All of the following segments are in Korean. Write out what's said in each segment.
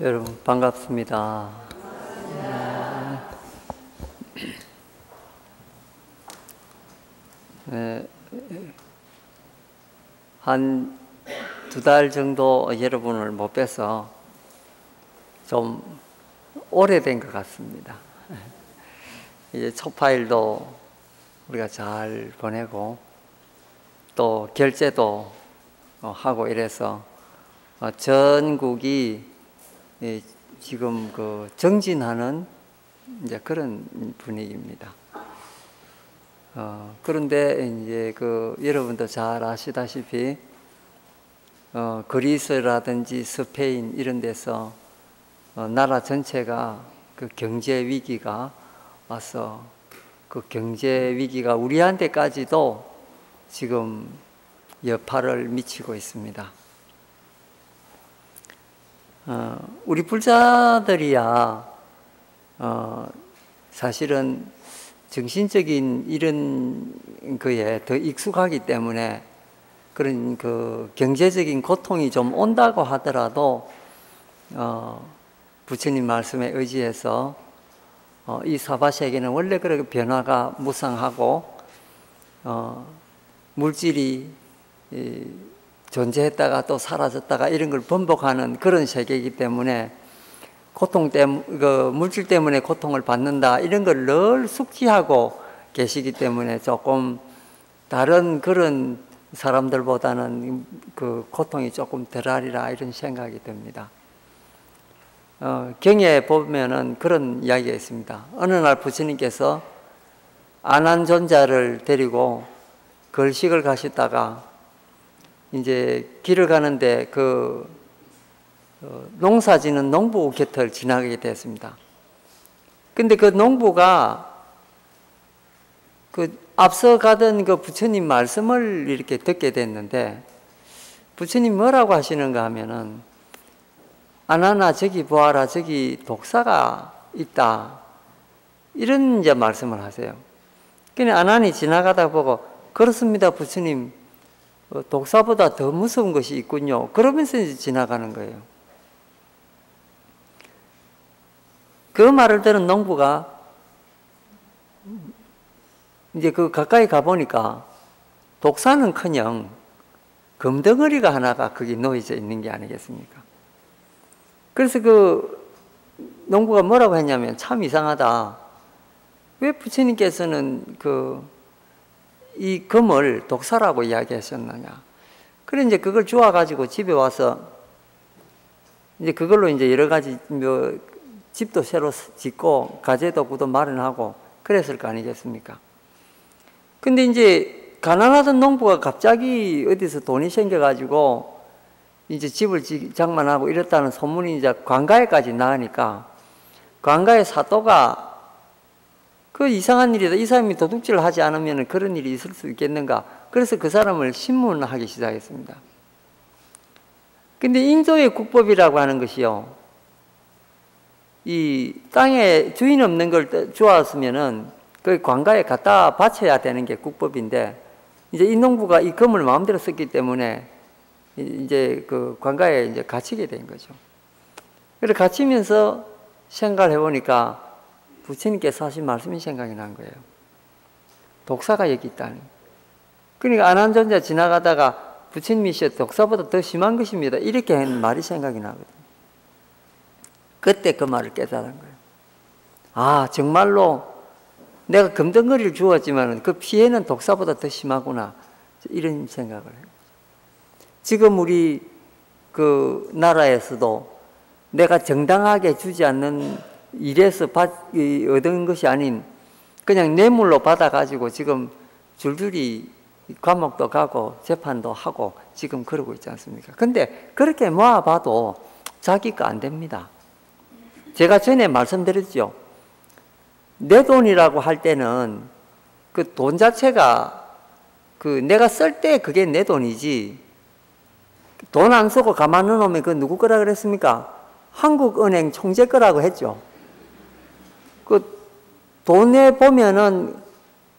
여러분 반갑습니다. 한 2달 정도 여러분을 못 뵈서 좀 오래된 것 같습니다. 이제 초파일도 우리가 잘 보내고 또 결제도 하고 이래서 전국이 지금 그 정진하는 이제 그런 분위기입니다. 그런데 이제 그 여러분도 잘 아시다시피 그리스라든지 스페인 이런 데서 나라 전체가 그 경제 위기가 와서 그 경제 위기가 우리한테까지도 지금 여파를 미치고 있습니다. 우리 불자들이야 사실은 정신적인 이런 거에 더 익숙하기 때문에 그런 그 경제적인 고통이 좀 온다고 하더라도 부처님 말씀에 의지해서 이 사바세계는 원래 그렇게 변화가 무상하고 물질이 존재했다가 또 사라졌다가 이런 걸 번복하는 그런 세계이기 때문에 고통 때문에 물질 때문에 고통을 받는다 이런 걸 늘 숙지하고 계시기 때문에 조금 다른 그런 사람들보다는 그 고통이 조금 덜하리라 이런 생각이 듭니다. 경에 보면은 그런 이야기가 있습니다. 어느 날 부처님께서 아난존자를 데리고 걸식을 가시다가 이제 길을 가는데 그 농사 짓는 농부 곁을 지나가게 됐습니다. 근데 그 농부가 그 앞서 가던 그 부처님 말씀을 이렇게 듣게 됐는데 부처님 뭐라고 하시는가 하면은 아나나 저기 보아라 저기 독사가 있다 이런 이제 말씀을 하세요. 그냥 아난이 지나가다 보고 그렇습니다 부처님 독사보다 더 무서운 것이 있군요. 그러면서 이제 지나가는 거예요. 그 말을 들은 농부가 이제 그 가까이 가보니까 독사는커녕 금덩어리가 하나가 거기 놓여져 있는 게 아니겠습니까? 그래서 그 농부가 뭐라고 했냐면 참 이상하다. 왜 부처님께서는 이 금을 독사라고 이야기하셨느냐. 그래 이제 그걸 주워가지고 집에 와서 이제 그걸로 이제 여러 가지 집도 새로 짓고 가재도구도 마련하고 그랬을 거 아니겠습니까? 근데 이제 가난하던 농부가 갑자기 어디서 돈이 생겨가지고 이제 집을 장만하고 이랬다는 소문이 이제 관가에까지 나가니까 관가의 사또가 그 이상한 일이다. 이 사람이 도둑질을 하지 않으면 그런 일이 있을 수 있겠는가. 그래서 그 사람을 신문하기 시작했습니다. 근데 인도의 국법이라고 하는 것이요. 이 땅에 주인 없는 걸 주웠으면은 그 관가에 갖다 바쳐야 되는 게 국법인데 이제 이 농부가 이 금을 마음대로 썼기 때문에 이제 그 관가에 이제 갇히게 된 거죠. 그래서 갇히면서 생각을 해보니까 부처님께서 하신 말씀이 생각이 난 거예요. 독사가 여기 있다니. 그러니까 아난존자 지나가다가 부처님이 독사보다 더 심한 것입니다. 이렇게 한 말이 생각이 나거든요. 그때 그 말을 깨달은 거예요. 아, 정말로 내가 금덩어리를 주었지만 그 피해는 독사보다 더 심하구나. 이런 생각을 해요. 지금 우리 그 나라에서도 내가 정당하게 주지 않는 일에서 얻은 것이 아닌 그냥 뇌물로 받아가지고 지금 줄줄이 감옥도 가고 재판도 하고 지금 그러고 있지 않습니까? 근데 그렇게 모아봐도 자기 거 안 됩니다. 제가 전에 말씀드렸죠. 내 돈이라고 할 때는 그 돈 자체가 그 내가 쓸 때 그게 내 돈이지 돈 안 쓰고 가만 놓으면 그 누구 거라 그랬습니까? 한국은행 총재 거라고 했죠. 그 돈에 보면은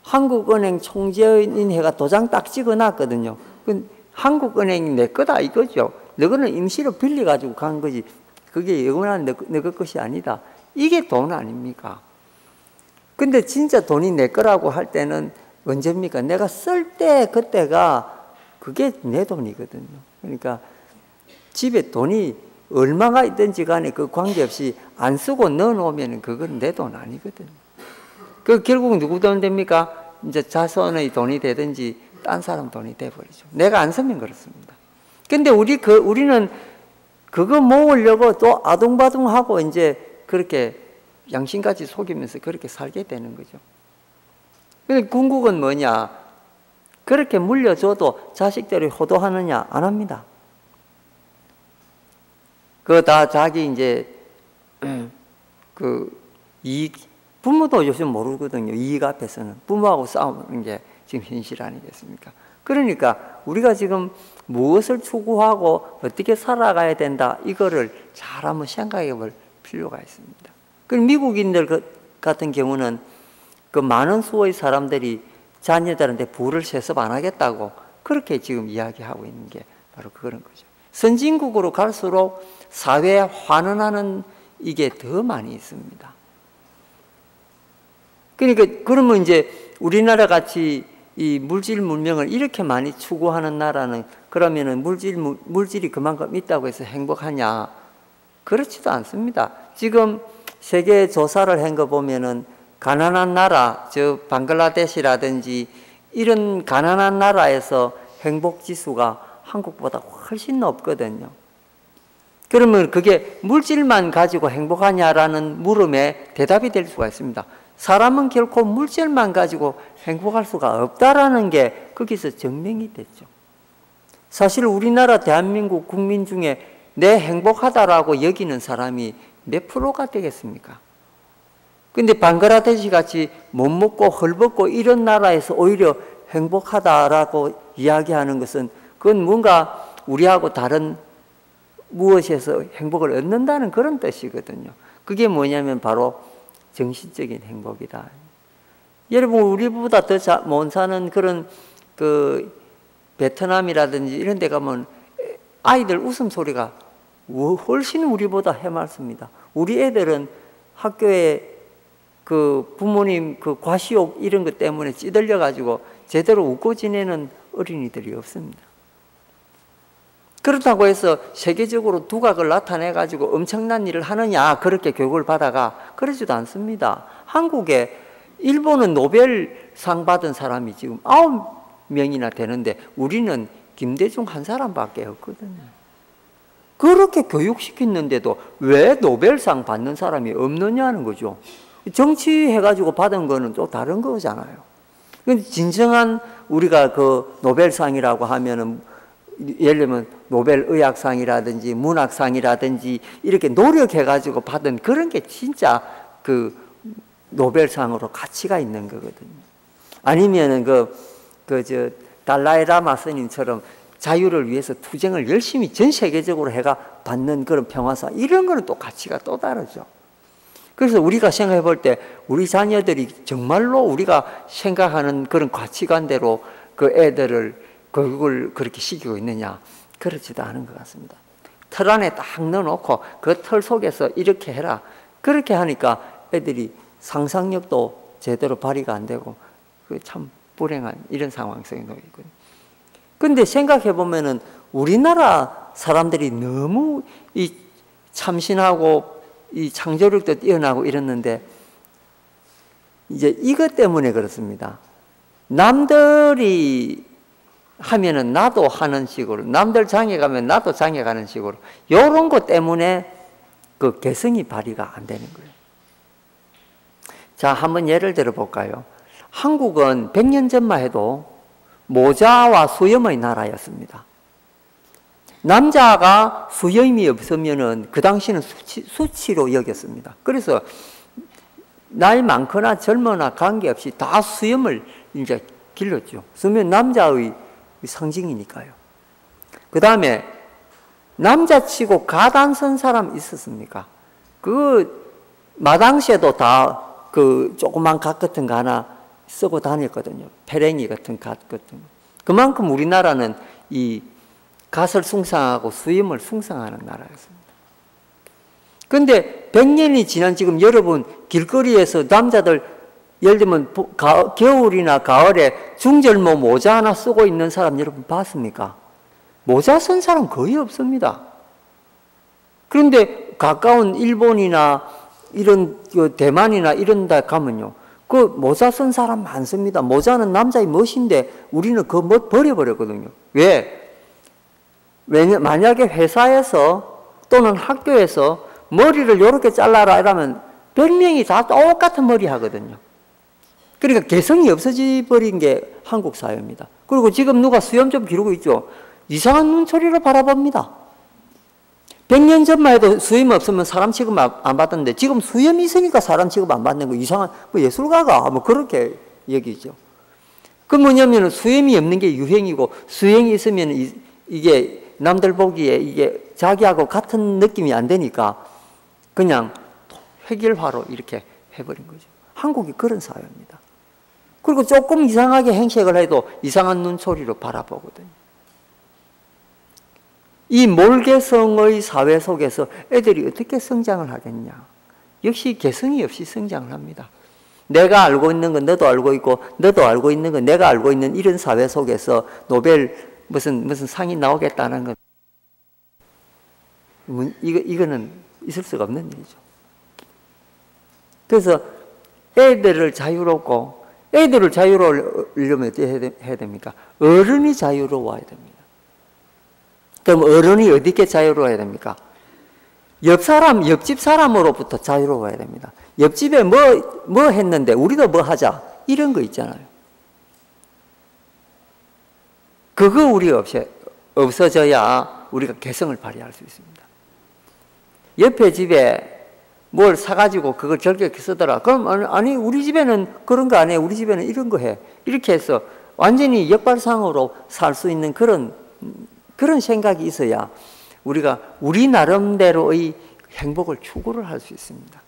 한국은행 총재인회가 도장 딱 찍어놨거든요. 그 한국은행이 내 거다 이거죠. 너거는 임시로 빌려가지고 간 거지. 그게 영원한 내 것이 아니다. 이게 돈 아닙니까? 근데 진짜 돈이 내 거라고 할 때는 언제입니까? 내가 쓸 때 그때가 그게 내 돈이거든요. 그러니까 집에 돈이 얼마가 있든지 간에 그 관계없이 안 쓰고 넣어놓으면 그건 내 돈 아니거든요. 그 결국 누구 돈 됩니까? 이제 자손의 돈이 되든지 딴 사람 돈이 돼버리죠. 내가 안 쓰면 그렇습니다. 근데 우리는 그거 모으려고 또 아둥바둥하고 이제 그렇게 양심까지 속이면서 그렇게 살게 되는 거죠. 근데 궁극은 뭐냐? 그렇게 물려줘도 자식들이 호도하느냐? 안 합니다. 그거 다 자기 이제 부모도 요즘 모르거든요. 이익 앞에서는 부모하고 싸우는 게 지금 현실 아니겠습니까? 그러니까 우리가 지금 무엇을 추구하고 어떻게 살아가야 된다, 이거를 잘 한번 생각해 볼 필요가 있습니다. 그럼 미국인들 같은 경우는 그 많은 수의 사람들이 자녀들한테 부를 세습 안 하겠다고 그렇게 지금 이야기하고 있는 게 바로 그런 거죠. 선진국으로 갈수록 사회에 환원하는 이게 더 많이 있습니다. 그러니까 그러면 이제 우리나라 같이 이 물질 문명을 이렇게 많이 추구하는 나라는 그러면은 물질이 그만큼 있다고 해서 행복하냐? 그렇지도 않습니다. 지금 세계 조사를 한 거 보면은 가난한 나라, 즉 방글라데시라든지 이런 가난한 나라에서 행복 지수가 한국보다 훨씬 높거든요. 그러면 그게 물질만 가지고 행복하냐라는 물음에 대답이 될 수가 있습니다. 사람은 결코 물질만 가지고 행복할 수가 없다라는 게 거기서 증명이 됐죠. 사실 우리나라 대한민국 국민 중에 내 행복하다라고 여기는 사람이 몇 프로가 되겠습니까? 근데 방글라데시 같이 못 먹고 헐벗고 이런 나라에서 오히려 행복하다라고 이야기하는 것은 그건 뭔가 우리하고 다른 무엇에서 행복을 얻는다는 그런 뜻이거든요. 그게 뭐냐면 바로 정신적인 행복이다. 여러분, 우리보다 더 못 사는 그런 그 베트남이라든지 이런 데 가면 아이들 웃음소리가 훨씬 우리보다 해맑습니다. 우리 애들은 학교에 그 부모님 그 과시욕 이런 것 때문에 찌들려 가지고 제대로 웃고 지내는 어린이들이 없습니다. 그렇다고 해서 세계적으로 두각을 나타내 가지고 엄청난 일을 하느냐, 그렇게 교육을 받아가 그러지도 않습니다. 한국에 일본은 노벨상 받은 사람이 지금 9명이나 되는데 우리는 김대중 한 사람밖에 없거든요. 그렇게 교육시켰는데도 왜 노벨상 받는 사람이 없느냐는 거죠. 정치해가지고 받은 거는 또 다른 거잖아요. 근데 진정한 우리가 그 노벨상이라고 하면은 예를 들면 노벨 의학상이라든지 문학상이라든지 이렇게 노력해가지고 받은 그런 게 진짜 그 노벨상으로 가치가 있는 거거든요. 아니면은 달라이 라마 스님처럼 자유를 위해서 투쟁을 열심히 전 세계적으로 해가 받는 그런 평화상, 이런 거는 또 가치가 또 다르죠. 그래서 우리가 생각해 볼 때 우리 자녀들이 정말로 우리가 생각하는 그런 가치관대로 그 애들을 교육을 그렇게 시키고 있느냐? 그렇지도 않은 것 같습니다. 틀 안에 딱 넣어놓고 그 틀 속에서 이렇게 해라. 그렇게 하니까 애들이 상상력도 제대로 발휘가 안 되고 참 불행한 이런 상황 속에 놓여 있거든요. 근데 생각해 보면은 우리나라 사람들이 너무 이 참신하고 이 창조력도 뛰어나고 이랬는데 이제 이것 때문에 그렇습니다. 남들이 하면은 나도 하는 식으로, 남들 장에 가면 나도 장에 가는 식으로, 이런 것 때문에 그 개성이 발휘가 안 되는 거예요. 자, 한번 예를 들어 볼까요? 한국은 100년 전만 해도 모자와 수염의 나라였습니다. 남자가 수염이 없으면은 그 당시는 수치로 여겼습니다. 그래서 나이 많거나 젊거나 관계없이 다 수염을 이제 길렀죠. 수염은 남자의 상징이니까요. 그 다음에 남자치고 가단 쓴 사람 있었습니까? 그 마당쇠도 다 그 조그만 갓 같은 거 하나 쓰고 다녔거든요. 페랭이 같은 갓 같은 거. 그만큼 우리나라는 이 갓을 숭상하고 수염을 숭상하는 나라였습니다. 근데 100년이 지난 지금 여러분 길거리에서 남자들 예를 들면 겨울이나 가을에 중절모 모자 하나 쓰고 있는 사람 여러분 봤습니까? 모자 쓴 사람 거의 없습니다. 그런데 가까운 일본이나 이런 대만이나 이런 데 가면요. 그 모자 쓴 사람 많습니다. 모자는 남자의 멋인데 우리는 그 멋 버려버렸거든요. 왜? 만약에 회사에서 또는 학교에서 머리를 이렇게 잘라라 이러면 100명이 다 똑같은 머리 하거든요. 그러니까 개성이 없어져 버린 게 한국 사회입니다. 그리고 지금 누가 수염 좀 기르고 있죠. 이상한 눈초리로 바라봅니다. 100년 전만 해도 수염 없으면 사람 취급 안 받았는데 지금 수염이 있으니까 사람 취급 안 받는 거 이상한 뭐 예술가가 뭐 그렇게 얘기죠. 그 뭐냐면 수염이 없는 게 유행이고 수염이 있으면 이게 남들 보기에 이게 자기하고 같은 느낌이 안 되니까 그냥 획일화로 이렇게 해버린 거죠. 한국이 그런 사회입니다. 그리고 조금 이상하게 행색을 해도 이상한 눈초리로 바라보거든요. 이 몰개성의 사회 속에서 애들이 어떻게 성장을 하겠냐. 역시 개성이 없이 성장을 합니다. 내가 알고 있는 건 너도 알고 있고 너도 알고 있는 건 내가 알고 있는 이런 사회 속에서 노벨 무슨 상이 나오겠다는 건 이거는 있을 수가 없는 일이죠. 그래서 애들을 자유롭고 애들을 자유로우려면 어떻게 해야 됩니까? 어른이 자유로워야 됩니다. 그럼 어른이 어디게 자유로워야 됩니까? 옆집 사람으로부터 자유로워야 됩니다. 옆집에 뭐 했는데 우리도 뭐 하자 이런 거 있잖아요. 그거 우리가 없어져야 우리가 개성을 발휘할 수 있습니다. 옆에 집에 뭘 사가지고 그걸 절격해 쓰더라. 그럼 아니 우리 집에는 그런 거 안 해. 우리 집에는 이런 거 해. 이렇게 해서 완전히 역발상으로 살 수 있는 그런 생각이 있어야 우리가 우리 나름대로의 행복을 추구를 할 수 있습니다.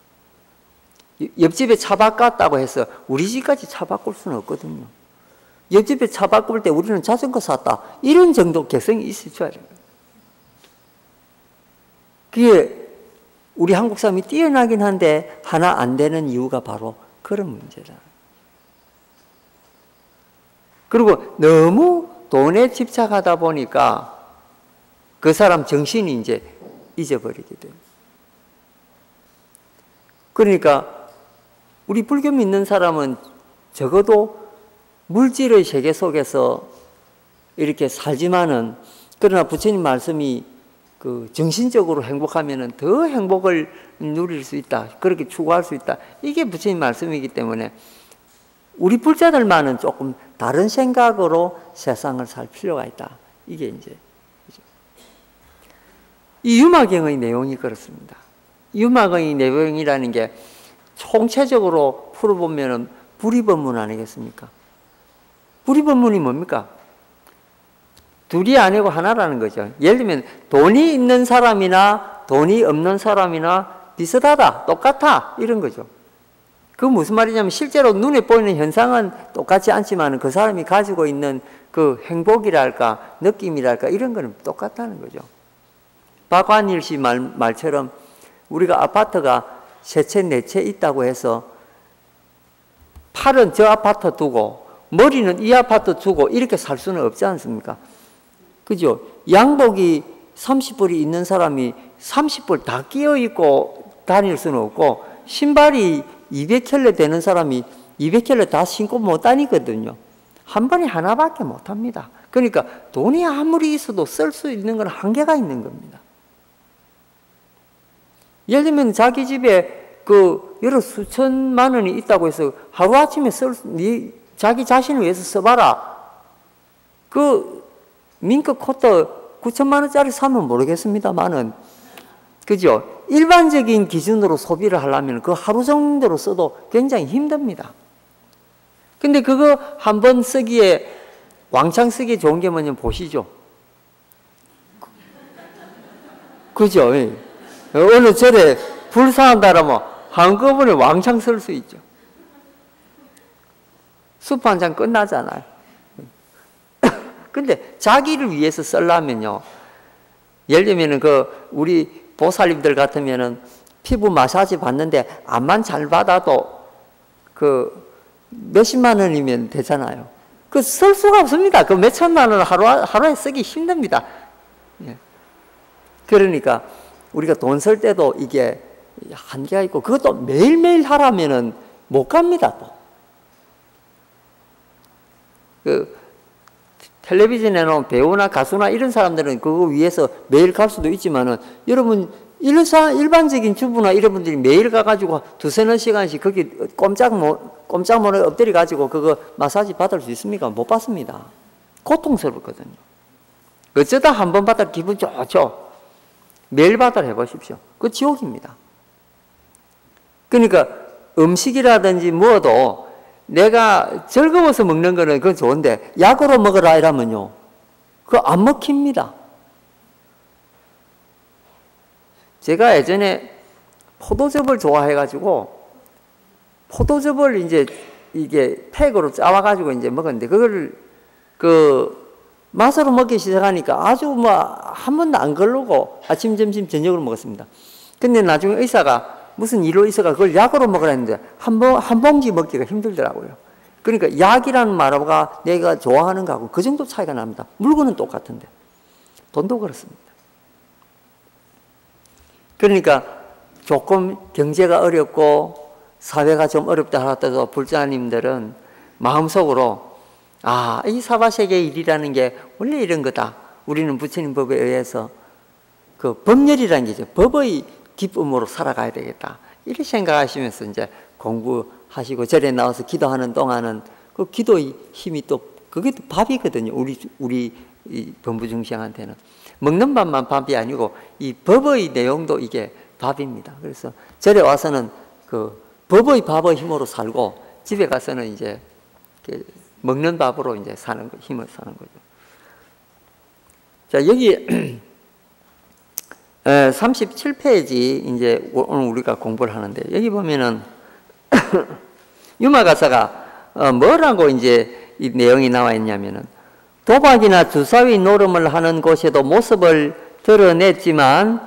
옆집에 차 바꿨다고 해서 우리 집까지 차 바꿀 수는 없거든요. 옆집에 차 바꿀 때 우리는 자전거 샀다. 이런 정도 개성이 있어줘야 돼요. 그게 우리 한국 사람이 뛰어나긴 한데 하나 안 되는 이유가 바로 그런 문제다. 그리고 너무 돈에 집착하다 보니까 그 사람 정신이 이제 잊어버리게 돼요. 그러니까 우리 불교 믿는 사람은 적어도 물질의 세계 속에서 이렇게 살지만은 그러나 부처님 말씀이 그 정신적으로 행복하면은 더 행복을 누릴 수 있다. 그렇게 추구할 수 있다. 이게 부처님 말씀이기 때문에 우리 불자들만은 조금 다른 생각으로 세상을 살 필요가 있다. 이게 이제 이 유마경의 내용이 그렇습니다. 유마경의 내용이라는 게 총체적으로 풀어보면은 불이법문 아니겠습니까? 불이법문이 뭡니까? 둘이 아니고 하나라는 거죠. 예를 들면 돈이 있는 사람이나 돈이 없는 사람이나 비슷하다, 똑같아 이런 거죠. 그 무슨 말이냐면 실제로 눈에 보이는 현상은 똑같지 않지만 그 사람이 가지고 있는 그 행복이랄까 느낌이랄까 이런 거는 똑같다는 거죠. 박완일 씨 말처럼 우리가 아파트가 세 채, 네 채 있다고 해서 팔은 저 아파트 두고 머리는 이 아파트 두고 이렇게 살 수는 없지 않습니까? 그죠? 양복이 30벌이 있는 사람이 30벌 다 끼어 입고 다닐 수는 없고 신발이 200켤레 되는 사람이 200켤레 다 신고 못 다니거든요. 한 번에 하나밖에 못 합니다. 그러니까 돈이 아무리 있어도 쓸 수 있는 건 한계가 있는 겁니다. 예를 들면 자기 집에 그 여러 수천만 원이 있다고 해서 하루아침에 자기 자신을 위해서 써봐라. 그 밍크 코트 9천만 원짜리 사면 모르겠습니다만은 그죠? 일반적인 기준으로 소비를 하려면 그 하루 정도로 써도 굉장히 힘듭니다. 근데 그거 한 번 쓰기에 왕창 쓰기 좋은 게 뭐냐면 보시죠. 그죠? 어느 절에 불사한다라면 한꺼번에 왕창 쓸 수 있죠. 수프 한 잔 끝나잖아요. 근데 자기를 위해서 쓰려면요. 예를 들면은 우리 보살님들 같으면은 피부 마사지 받는데 암만 잘 받아도 그 몇십만 원이면 되잖아요. 그 쓸 수가 없습니다. 그 몇천만 원 하루에 쓰기 힘듭니다. 예. 그러니까 우리가 돈 쓸 때도 이게 한계가 있고, 그것도 매일매일 하라면은 못 갑니다, 또. 그 텔레비전에 나온 배우나 가수나 이런 사람들은 그거 위해서 매일 갈 수도 있지만은, 여러분 일반적인 주부나 이런 분들이 매일 가가지고 두세너 시간씩 거기 꼼짝 못하게 엎드려 가지고 그거 마사지 받을 수 있습니까? 못 받습니다. 고통스럽거든요. 어쩌다 한 번 받아 기분 좋죠. 매일 받아 해보십시오. 그 지옥입니다. 그러니까 음식이라든지 뭐도 내가 즐거워서 먹는 거는 그건 좋은데, 약으로 먹어라 이러면요, 그거 안 먹힙니다. 제가 예전에 포도즙을 좋아해가지고, 포도즙을 이제 이게 팩으로 짜와가지고 이제 먹었는데, 그걸 맛으로 먹기 시작하니까 아주 뭐 한 번도 안 걸르고 아침, 점심, 저녁으로 먹었습니다. 근데 나중에 의사가 무슨 일로 있어가 그걸 약으로 먹으라 했는데 한 봉지 먹기가 힘들더라고요. 그러니까 약이라는 말하고 내가 좋아하는 거하고 그 정도 차이가 납니다. 물건은 똑같은데 돈도 그렇습니다. 그러니까 조금 경제가 어렵고 사회가 좀 어렵다 하더라도 불자님들은 마음속으로 이 사바세계의 일이라는 게 원래 이런 거다. 우리는 부처님 법에 의해서 그 법렬이라는 게 있죠. 법의 기쁨으로 살아가야 되겠다. 이렇게 생각하시면서 이제 공부하시고 절에 나와서 기도하는 동안은 그 기도의 힘이 또 그게 또 밥이거든요. 우리 이 범부중생한테는 먹는 밥만 밥이 아니고 이 법의 내용도 이게 밥입니다. 그래서 절에 와서는 그 법의 밥의 힘으로 살고 집에 가서는 이제 먹는 밥으로 이제 사는 거, 힘을 사는 거죠. 자, 여기 37페이지 이제 오늘 우리가 공부를 하는데, 여기 보면은 유마가사가 뭐라고 이제 이 내용이 나와 있냐면은, 도박이나 주사위 노름을 하는 곳에도 모습을 드러냈지만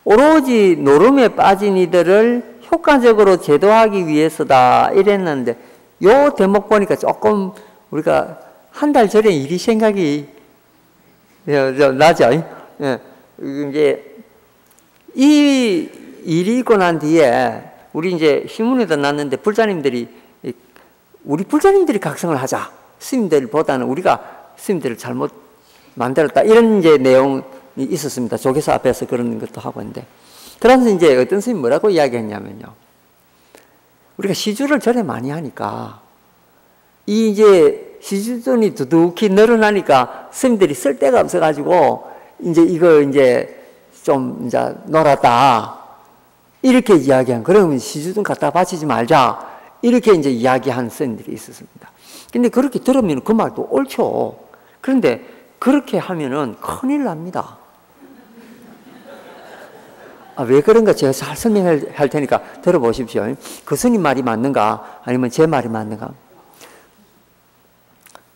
오로지 노름에 빠진 이들을 효과적으로 제도하기 위해서다 이랬는데, 요 대목 보니까 조금 우리가 한 달 전에 일이 생각이 나죠. 예. 이제 이 일이 있고 난 뒤에 우리 이제 신문에도 났는데 우리 불자님들이 각성을 하자. 스님들보다는 우리가 스님들을 잘못 만들었다. 이런 이제 내용이 있었습니다. 조계사 앞에서 그런 것도 하고 있는데. 그러면서 이제 어떤 스님이 뭐라고 이야기했냐면요. 우리가 시주를 절에 많이 하니까 이 이제 시주돈이 두둑히 늘어나니까 스님들이 쓸 데가 없어가지고 이제 이거 이제 좀 이제 놀았다. 이렇게 이야기한, 그러면 시주돈 갖다 바치지 말자. 이렇게 이제 이야기한 스님들이 있었습니다. 근데 그렇게 들으면 그 말도 옳죠. 그런데 그렇게 하면은 큰일 납니다. 왜 그런가 제가 잘 설명할 테니까 들어보십시오. 그 스님 말이 맞는가 아니면 제 말이 맞는가.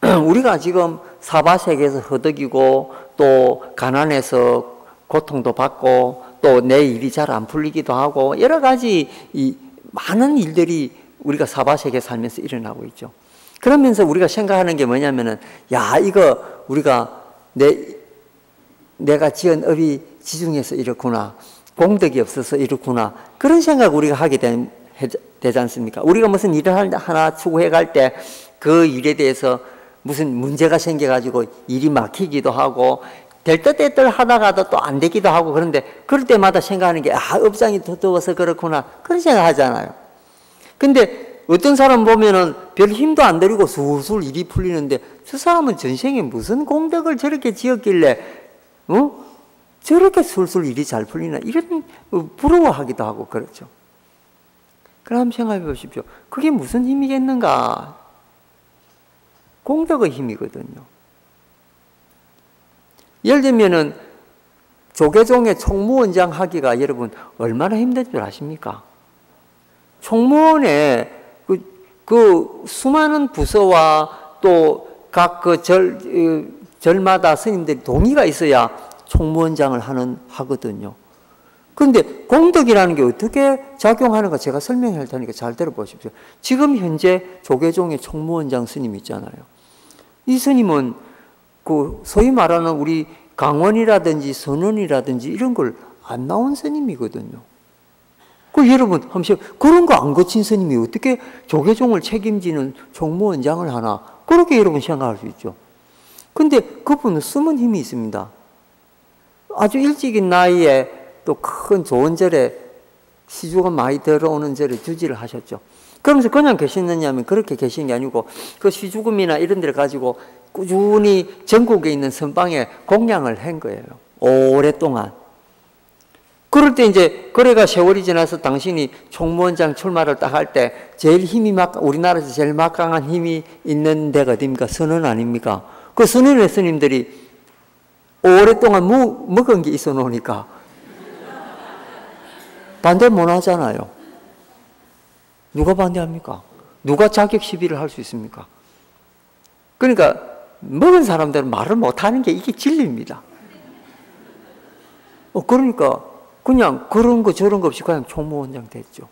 우리가 지금 사바세계에서 허덕이고 또 가난해서 고통도 받고 또 내 일이 잘 안 풀리기도 하고 여러 가지 이 많은 일들이 우리가 사바세계 살면서 일어나고 있죠. 그러면서 우리가 생각하는 게 뭐냐면은, 이거 우리가 내가 지은 업이 지중해서 이렇구나, 공덕이 없어서 이렇구나, 그런 생각 우리가 하게 되지 않습니까? 우리가 무슨 일을 하나 추구해 갈 때 그 일에 대해서 무슨 문제가 생겨가지고 일이 막히기도 하고 될 듯 될 듯 하다가도 또 안 되기도 하고, 그런데 그럴 때마다 생각하는 게 업장이 더더워서 그렇구나, 그런 생각 하잖아요. 근데 어떤 사람 보면은 별 힘도 안 들이고 술술 일이 풀리는데, 저 사람은 전생에 무슨 공덕을 저렇게 지었길래 저렇게 술술 일이 잘 풀리나, 이런 부러워하기도 하고 그렇죠. 그럼 생각해 보십시오. 그게 무슨 힘이겠는가? 공덕의 힘이거든요. 예를 들면은 조계종의 총무원장 하기가 여러분 얼마나 힘든 줄 아십니까? 총무원에 그 수많은 부서와 또 각 절마다 스님들이 동의가 있어야 총무원장을 하거든요. 그런데 공덕이라는 게 어떻게 작용하는가 제가 설명할 테니까 잘 들어보십시오. 지금 현재 조계종의 총무원장 스님 있잖아요. 이 스님은 그 소위 말하는 우리 강원이라든지 선원이라든지 이런 걸 안 나온 스님이거든요. 그 여러분 한번 그런 거 안 거친 스님이 어떻게 조계종을 책임지는 총무원장을 하나, 그렇게 여러분 생각할 수 있죠. 근데 그분은 숨은 힘이 있습니다. 아주 일찍인 나이에 또 큰 좋은 절에 시주가 많이 들어오는 절에 주지를 하셨죠. 그러면서 그냥 계셨느냐 하면 그렇게 계신 게 아니고 그 시주금이나 이런 데를 가지고 꾸준히 전국에 있는 선방에 공양을 한 거예요. 오랫동안. 그럴 때 이제 그래가 세월이 지나서 당신이 총무원장 출마를 딱 할 때 제일 힘이 우리나라에서 제일 막강한 힘이 있는 데가 어딥니까? 선원 아닙니까? 그 선원의 스님들이 오랫동안 먹은 게 있어 놓으니까 반대 못 하잖아요. 누가 반대합니까? 누가 자격 시비를 할 수 있습니까? 그러니까 먹은 사람들은 말을 못 하는 게 이게 진리입니다. 그러니까 그냥 그런 거 저런 거 없이 그냥 총무원장 됐죠.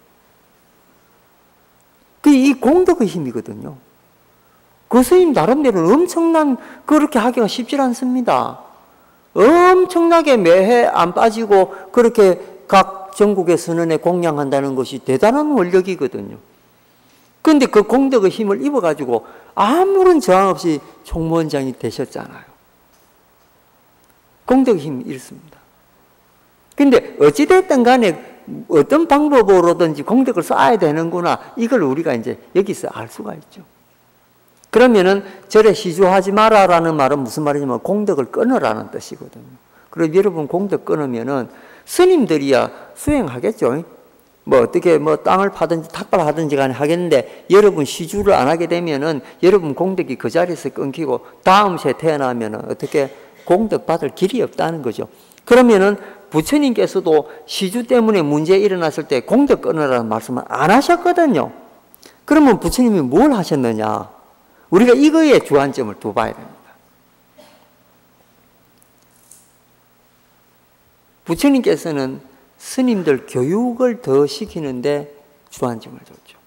이 공덕의 힘이거든요. 그 스님 나름대로는 엄청난, 그렇게 하기가 쉽지 않습니다. 엄청나게 매해 안 빠지고 그렇게 각 전국의 선언에 공양한다는 것이 대단한 원력이거든요. 그런데 그 공덕의 힘을 입어가지고 아무런 저항 없이 총무원장이 되셨잖아요. 공덕의 힘이 이렇습니다. 근데 어찌됐든 간에 어떤 방법으로든지 공덕을 쌓아야 되는구나, 이걸 우리가 이제 여기서 알 수가 있죠. 그러면은 절에 시주하지 마라라는 말은 무슨 말이냐면 공덕을 끊으라는 뜻이거든요. 그래서 여러분 공덕 끊으면은 스님들이야 수행하겠죠. 뭐 어떻게 뭐 땅을 파든지 탁발을 하든지 간에 하겠는데, 여러분 시주를 안 하게 되면은 여러분 공덕이 그 자리에서 끊기고 다음 세 태어나면은 어떻게 공덕 받을 길이 없다는 거죠. 그러면은 부처님께서도 시주 때문에 문제 일어났을 때 공덕 끊으라는 말씀을 안 하셨거든요. 그러면 부처님이 뭘 하셨느냐? 우리가 이거에 주안점을 둬봐야 됩니다. 부처님께서는 스님들 교육을 더 시키는데 주안점을 줬죠.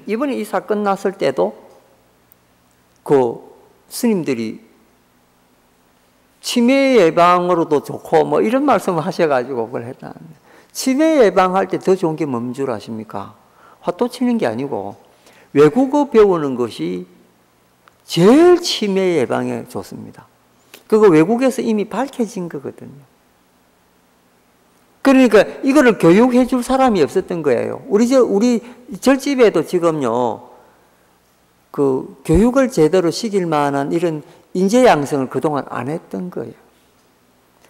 이번에 이 사건 났을 때도 그 스님들이 치매 예방으로도 좋고 뭐 이런 말씀을 하셔가지고 그걸 했다는데, 치매 예방할 때 더 좋은 게 뭔 줄 아십니까? 화또 치는 게 아니고 외국어 배우는 것이 제일 치매 예방에 좋습니다. 그거 외국에서 이미 밝혀진 거거든요. 그러니까 이거를 교육해 줄 사람이 없었던 거예요. 우리 절집에도 지금요, 그 교육을 제대로 시킬 만한 이런 인재 양성을 그동안 안 했던 거예요.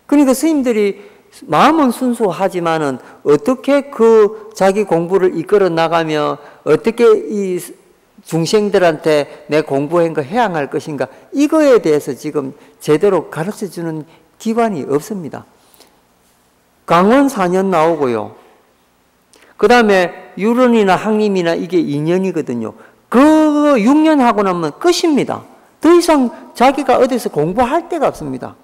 그러니까 스님들이 마음은 순수하지만은 어떻게 그 자기 공부를 이끌어 나가며 어떻게 이 중생들한테 내 공부한 거 해양할 것인가, 이거에 대해서 지금 제대로 가르쳐 주는 기관이 없습니다. 강원 4년 나오고요. 그 다음에 유론이나 학림이나 이게 2년이거든요. 그 6년 하고 나면 끝입니다. 더 이상 자기가 어디서 공부할 데가 없습니다.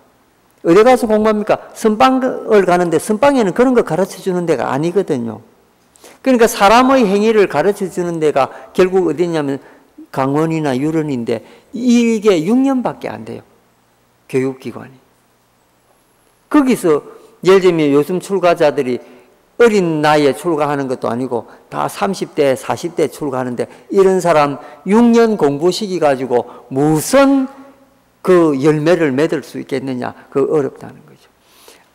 어디 가서 공부합니까? 선방을 가는데 선방에는 그런 거 가르쳐 주는 데가 아니거든요. 그러니까 사람의 행위를 가르쳐 주는 데가 결국 어디냐면 강원이나 유런인데 이게 6년밖에 안 돼요. 교육기관이. 거기서 예를 들면 요즘 출가자들이 어린 나이에 출가하는 것도 아니고 다 30대, 40대 출가하는데, 이런 사람 6년 공부시키 가지고 무슨 그 열매를 맺을 수 있겠느냐? 그 어렵다는 거죠.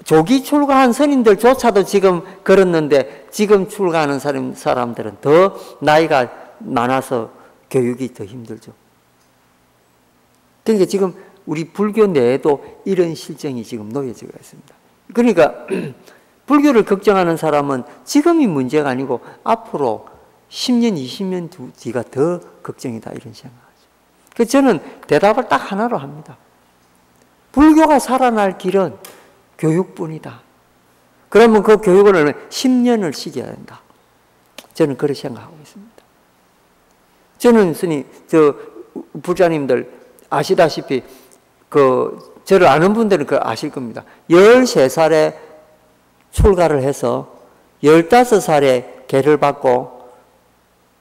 조기 출가한 선인들조차도 지금 그렇는데, 지금 출가하는 사람들은 더 나이가 많아서 교육이 더 힘들죠. 그러니까 지금 우리 불교 내에도 이런 실정이 지금 놓여져 있습니다. 그러니까 불교를 걱정하는 사람은 지금이 문제가 아니고 앞으로 10년, 20년 뒤가 더 걱정이다, 이런 생각하죠. 그래서 저는 대답을 딱 하나로 합니다. 불교가 살아날 길은 교육뿐이다. 그러면 그 교육을 10년을 시켜야 된다. 저는 그렇게 생각하고 있습니다. 저는 스님, 부자님들 아시다시피 저를 아는 분들은 그걸 아실 겁니다. 13살에 출가를 해서 15살에 계를 받고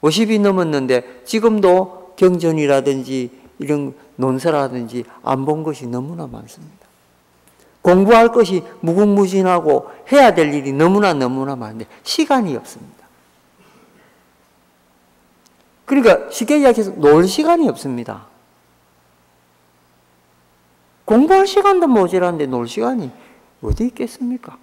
50이 넘었는데 지금도 경전이라든지 이런 논서라든지 안 본 것이 너무나 많습니다. 공부할 것이 무궁무진하고 해야 될 일이 너무나 많은데 시간이 없습니다. 그러니까 쉽게 이야기해서 놀 시간이 없습니다. 공부할 시간도 모자란데 놀 시간이 어디 있겠습니까?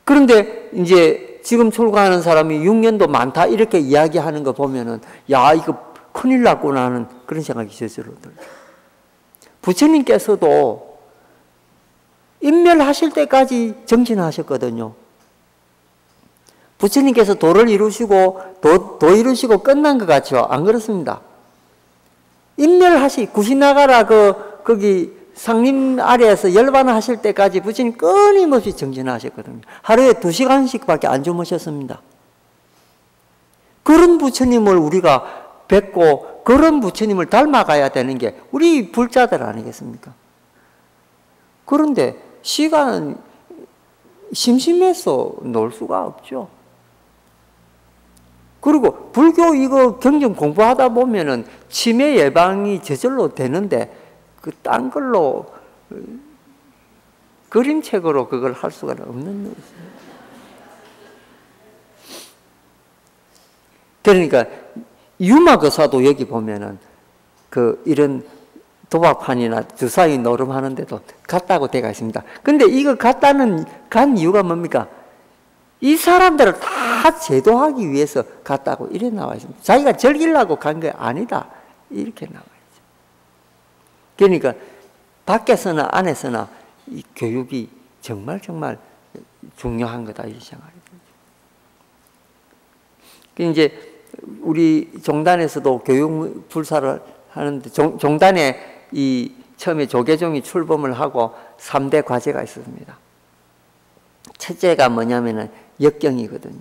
그런데 이제 지금 출가하는 사람이 6년도 많다 이렇게 이야기하는 거 보면은 야 이거 큰일 났구나 하는 그런 생각이 저절로 들어요. 부처님께서도 인멸하실 때까지 정진하셨거든요. 부처님께서 도를 이루시고 도 이루시고 끝난 것 같죠? 안 그렇습니다. 구시나가라 거기 상림 아래에서 열반하실 때까지 부처님 끊임없이 정진하셨거든요. 하루에 2시간씩밖에 안 주무셨습니다. 그런 부처님을 우리가 뵙고 그런 부처님을 닮아가야 되는 게 우리 불자들 아니겠습니까? 그런데 시간 심심해서 놀 수가 없죠. 그리고 불교 이거 경전 공부하다 보면은 치매 예방이 저절로 되는데 그 딴 걸로 그림책으로 그걸 할 수가 없는 거죠. 그러니까 유마거사도 여기 보면은 그 이런 도박판이나 주사위 노름하는데도 갔다고 되어 있습니다. 근데 이거 간 이유가 뭡니까? 이 사람들을 다 제도하기 위해서 갔다고 이래 나와 있습니다. 자기가 즐기려고 간 게 아니다. 이렇게 나와 있죠. 그러니까 밖에서나 안에서나 이 교육이 정말 중요한 거다 이 생각이 들죠. 이제 우리 종단에서도 교육 불사를 하는데 종단에 이 처음에 조계종이 출범을 하고 3대 과제가 있었습니다. 첫째가 뭐냐면은 역경이거든요.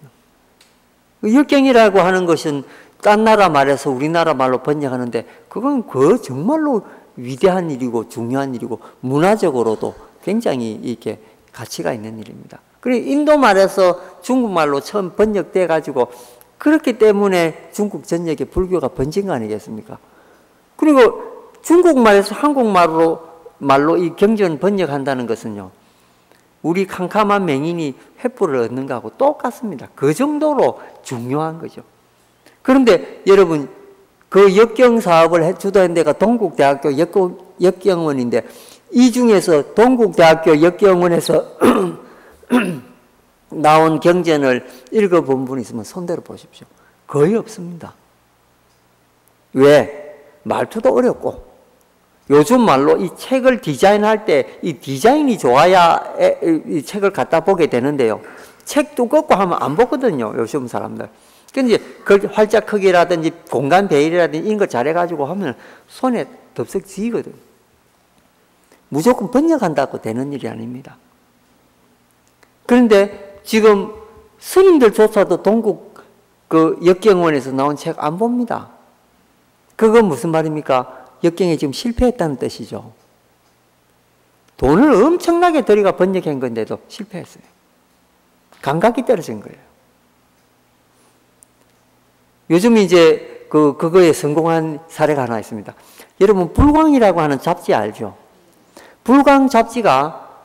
역경이라고 하는 것은 딴 나라 말에서 우리나라 말로 번역하는데 그건 정말로 위대한 일이고 중요한 일이고 문화적으로도 굉장히 이렇게 가치가 있는 일입니다. 그리고 인도 말에서 중국말로 처음 번역돼 가지고 그렇기 때문에 중국 전역에 불교가 번진 거 아니겠습니까? 그리고 중국말에서 한국말로 이 경전 번역한다는 것은요, 우리 캄캄한 맹인이 횃불을 얻는 거하고 똑같습니다. 그 정도로 중요한 거죠. 그런데 여러분, 그 역경 사업을 주도한 데가 동국대학교 역경원인데, 이 중에서 동국대학교 역경원에서 나온 경전을 읽어본 분이 있으면 손들어 보십시오. 거의 없습니다. 왜? 말투도 어렵고, 요즘 말로 이 책을 디자인할 때 이 디자인이 좋아야 이 책을 갖다 보게 되는데요. 책 두껍고 하면 안 보거든요, 요즘 사람들. 근데 그 활자 크기라든지 공간 배열이라든지 이런 거 잘해가지고 하면 손에 덥석 지거든. 무조건 번역한다고 되는 일이 아닙니다. 그런데 지금 스님들조차도 동국 그 역경원에서 나온 책 안 봅니다. 그건 무슨 말입니까? 역경에 지금 실패했다는 뜻이죠. 돈을 엄청나게 들여가 번역한 건데도 실패했어요. 감각이 떨어진 거예요. 요즘 이제 그거에 성공한 사례가 하나 있습니다. 여러분, 불광이라고 하는 잡지 알죠? 불광 잡지가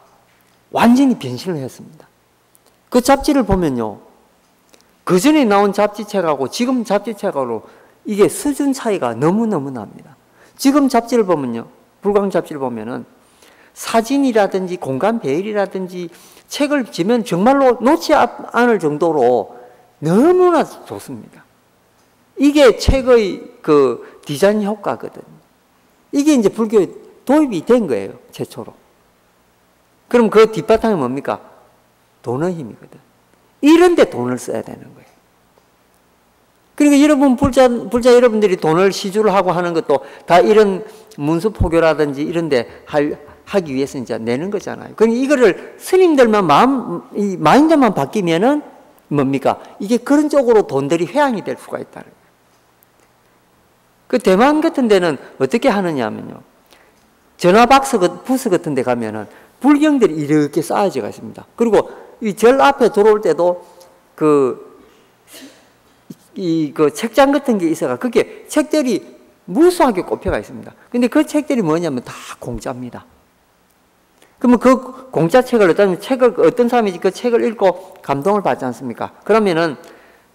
완전히 변신을 했습니다. 그 잡지를 보면요, 그 전에 나온 잡지책하고 지금 잡지책하고 이게 수준 차이가 너무너무 납니다. 지금 잡지를 보면요, 불광 잡지를 보면은 사진이라든지 공간 배열이라든지 책을 지면 정말로 놓지 않을 정도로 너무나 좋습니다. 이게 책의 그 디자인 효과거든요. 이게 이제 불교에 도입이 된 거예요, 최초로. 그럼 그 뒷바탕이 뭡니까? 돈의 힘이거든. 이런 데 돈을 써야 되는 거예요. 그러니까 여러분, 불자 여러분들이 돈을 시주를 하고 하는 것도 다 이런 문수 포교라든지 이런 데 하기 위해서 이제 내는 거잖아요. 그러니까 이거를 스님들만 이 마인드만 바뀌면은 뭡니까? 이게 그런 쪽으로 돈들이 회항이 될 수가 있다는 거예요. 그 대만 같은 데는 어떻게 하느냐 하면요, 부스 같은 데 가면은 불경들이 이렇게 쌓여져 있습니다. 그리고 이 절 앞에 들어올 때도 그 책장 같은 게 있어가 그게 책들이 무수하게 꼽혀가 있습니다. 근데 그 책들이 뭐냐면 다 공짜입니다. 그러면 그 공짜 책을 어떤 사람이 그 책을 읽고 감동을 받지 않습니까? 그러면은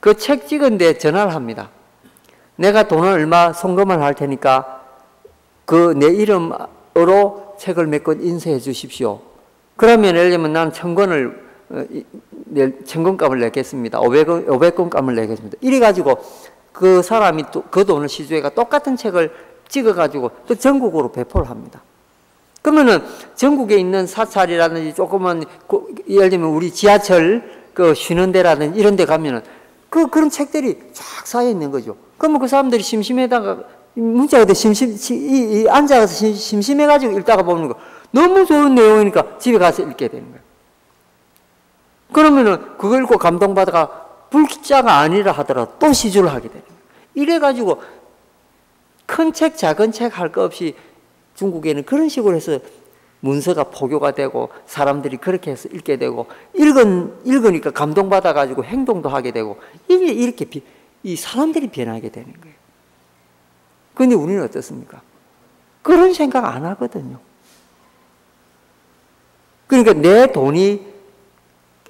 그 책 찍은 데 전화를 합니다. 내가 돈을 얼마 송금을 할 테니까 그 내 이름으로 책을 몇 권 인쇄해 주십시오. 그러면 예를 들면 난 1000권값을 내겠습니다. 500권값을 내겠습니다. 이래가지고 그 사람이 또 그 돈을 시주해가 똑같은 책을 찍어가지고 또 전국으로 배포를 합니다. 그러면은 전국에 있는 사찰이라든지 조금은 예를 들면 우리 지하철 그 쉬는 데라든지 이런 데 가면은 그런 책들이 쫙 쌓여 있는 거죠. 그러면 그 사람들이 심심해다가 문자가 앉아서 심심해가지고 읽다가 보는 거 너무 좋은 내용이니까 집에 가서 읽게 되는 거예요. 그러면은 그걸 읽고 감동받아가 불자가 아니라 하더라도 또 시주를 하게 되는 거예요. 이래가지고 큰 책, 작은 책 할 거 없이 중국에는 그런 식으로 해서 문서가 포교가 되고 사람들이 그렇게 해서 읽게 되고 읽으니까 감동받아가지고 행동도 하게 되고 이게 이렇게 이 사람들이 변하게 되는 거예요. 그런데 우리는 어떻습니까? 그런 생각 안 하거든요. 그러니까 내 돈이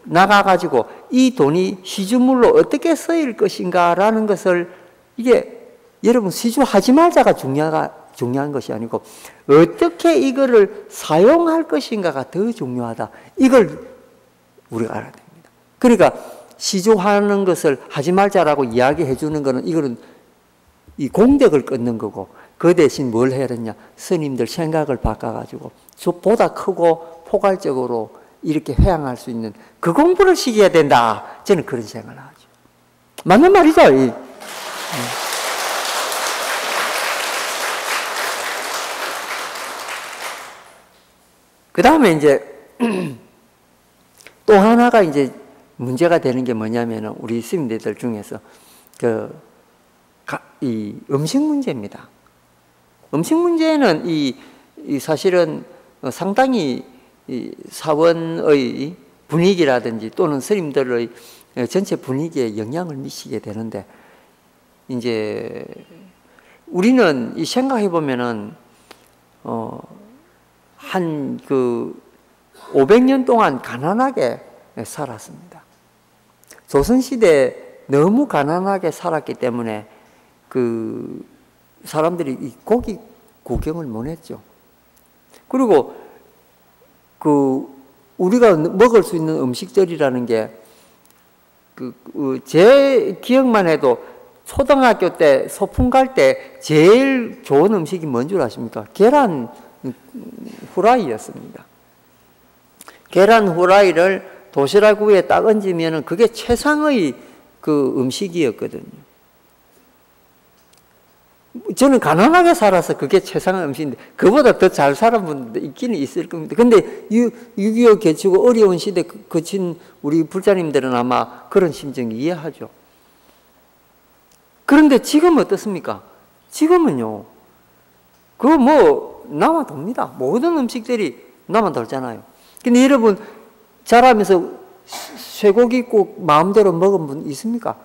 나가가지고 이 돈이 시주물로 어떻게 쓰일 것인가라는 것을 이게 여러분 시주하지 말자가 중요한 것이 아니고 어떻게 이거를 사용할 것인가가 더 중요하다. 이걸 우리가 알아야 됩니다. 그러니까 시주하는 것을 하지 말자라고 이야기해 주는 것은 이거는 이 공덕을 끊는 거고 그 대신 뭘 해야 되냐. 스님들 생각을 바꿔가지고 보다 크고 포괄적으로 이렇게 회양할 수 있는 그 공부를 시켜야 된다. 저는 그런 생각을 하죠. 맞는 말이죠. 그 다음에 이제 또 하나가 이제 문제가 되는 게 뭐냐면은 우리 스님들 중에서 이 음식 문제입니다. 음식 문제는 이 사실은 상당히 이 사원의 분위기라든지 또는 스님들의 전체 분위기에 영향을 미치게 되는데 이제 우리는 이 생각해 보면은 한 500년 동안 가난하게 살았습니다. 조선시대 너무 가난하게 살았기 때문에 그 사람들이 이 고기 구경을 못 했죠. 그리고 우리가 먹을 수 있는 음식들이라는 게 제 기억만 해도 초등학교 때 소풍 갈 때 제일 좋은 음식이 뭔 줄 아십니까? 계란 후라이였습니다. 계란 후라이를 도시락 위에 딱 얹으면 그게 최상의 그 음식이었거든요. 저는 가난하게 살아서 그게 최상의 음식인데 그보다 더 잘 살은 분도 있기는 있을 겁니다. 근데 6.25 개치고 어려운 시대 거친 우리 불자님들은 아마 그런 심정 이해하죠. 그런데 지금 어떻습니까? 지금은요. 그거 뭐 남아돕니다. 모든 음식들이 남아돌잖아요. 근데 여러분 자라면서 쇠고기국 마음대로 먹은 분 있습니까?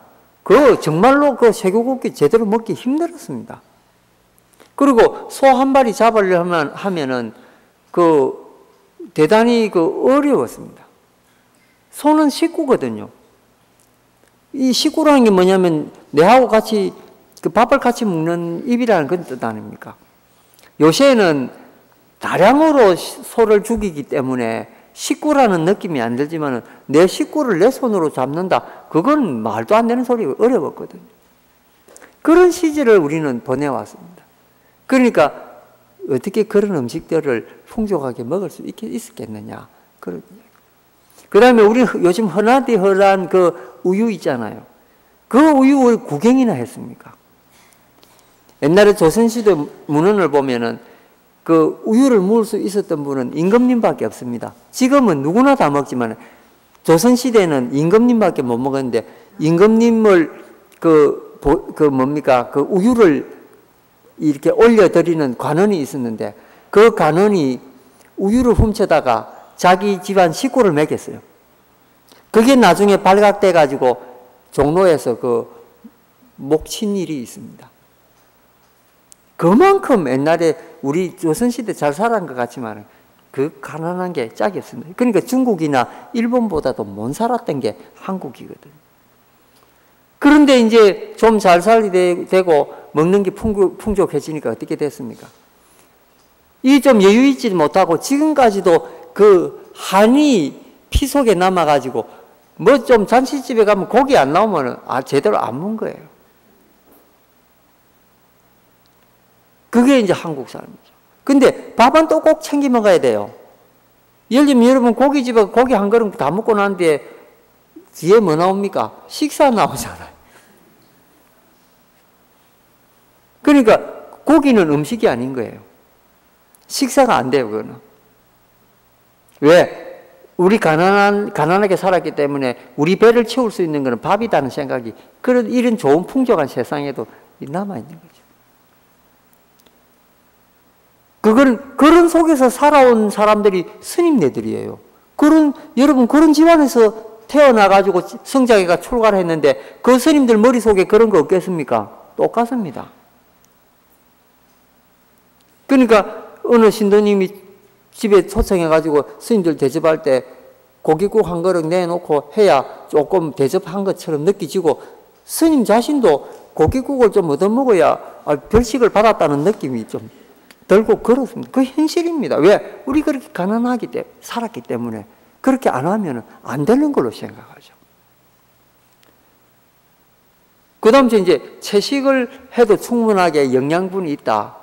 정말로 그 쇠고기 제대로 먹기 힘들었습니다. 그리고 소 한 마리 잡으려면 하면은 대단히 어려웠습니다. 소는 식구거든요. 이 식구라는 게 뭐냐면 내하고 같이 밥을 같이 먹는 입이라는 그런 뜻 아닙니까? 요새는 다량으로 소를 죽이기 때문에 식구라는 느낌이 안 들지만 내 식구를 내 손으로 잡는다. 그건 말도 안 되는 소리가 어려웠거든요. 그런 시절을 우리는 보내왔습니다. 그러니까 어떻게 그런 음식들을 풍족하게 먹을 수 있었겠느냐. 그 다음에 우리는 요즘 흔하디 흔한 그 우유 있잖아요. 그 우유를 구경이나 했습니까? 옛날에 조선시대 문헌을 보면은 그 우유를 먹을 수 있었던 분은 임금님밖에 없습니다. 지금은 누구나 다 먹지만 조선시대는 임금님밖에 못 먹었는데 임금님을 뭡니까? 그 우유를 이렇게 올려드리는 관원이 있었는데 그 간원이 우유를 훔쳐다가 자기 집안 식구를 먹였어요. 그게 나중에 발각돼 가지고 종로에서 그 목친 일이 있습니다. 그만큼 옛날에 우리 조선시대 잘 살아간 것 같지만 그 가난한 게 짝이 없습니다. 그러니까 중국이나 일본보다도 못 살았던 게 한국이거든요. 그런데 이제 좀 잘 살게 되고 먹는 게 풍족해지니까 어떻게 됐습니까? 이 좀 여유 있지 못하고 지금까지도 그 한이 피 속에 남아가지고 뭐 좀 잔치집에 가면 고기 안 나오면 제대로 안 먹은 거예요. 그게 이제 한국 사람이죠. 근데 밥은 또 꼭 챙겨 먹어야 돼요. 예를 들면 여러분 고깃집에 고기 한 그릇 다 먹고 난 뒤에 뒤에 뭐 나옵니까? 식사 나오잖아요. 그러니까 고기는 음식이 아닌 거예요. 식사가 안 돼요, 그거는. 왜? 우리 가난하게 살았기 때문에 우리 배를 채울 수 있는 것은 밥이라는 생각이 이런 좋은 풍족한 세상에도 남아있는 거죠. 그런 속에서 살아온 사람들이 스님네들이에요. 여러분, 그런 집안에서 태어나가지고 성장해가 출가를 했는데 그 스님들 머릿속에 그런 거 없겠습니까? 똑같습니다. 그러니까 어느 신도님이 집에 초청해가지고 스님들 대접할 때 고깃국 한 그릇 내놓고 해야 조금 대접한 것처럼 느껴지고 스님 자신도 고깃국을 좀 얻어먹어야 별식을 받았다는 느낌이 좀 들고 그렇습니다. 그 현실입니다. 왜? 우리 그렇게 가난하게 살았기 때문에 그렇게 안 하면 안 되는 걸로 생각하죠. 그 다음 이제 채식을 해도 충분하게 영양분이 있다.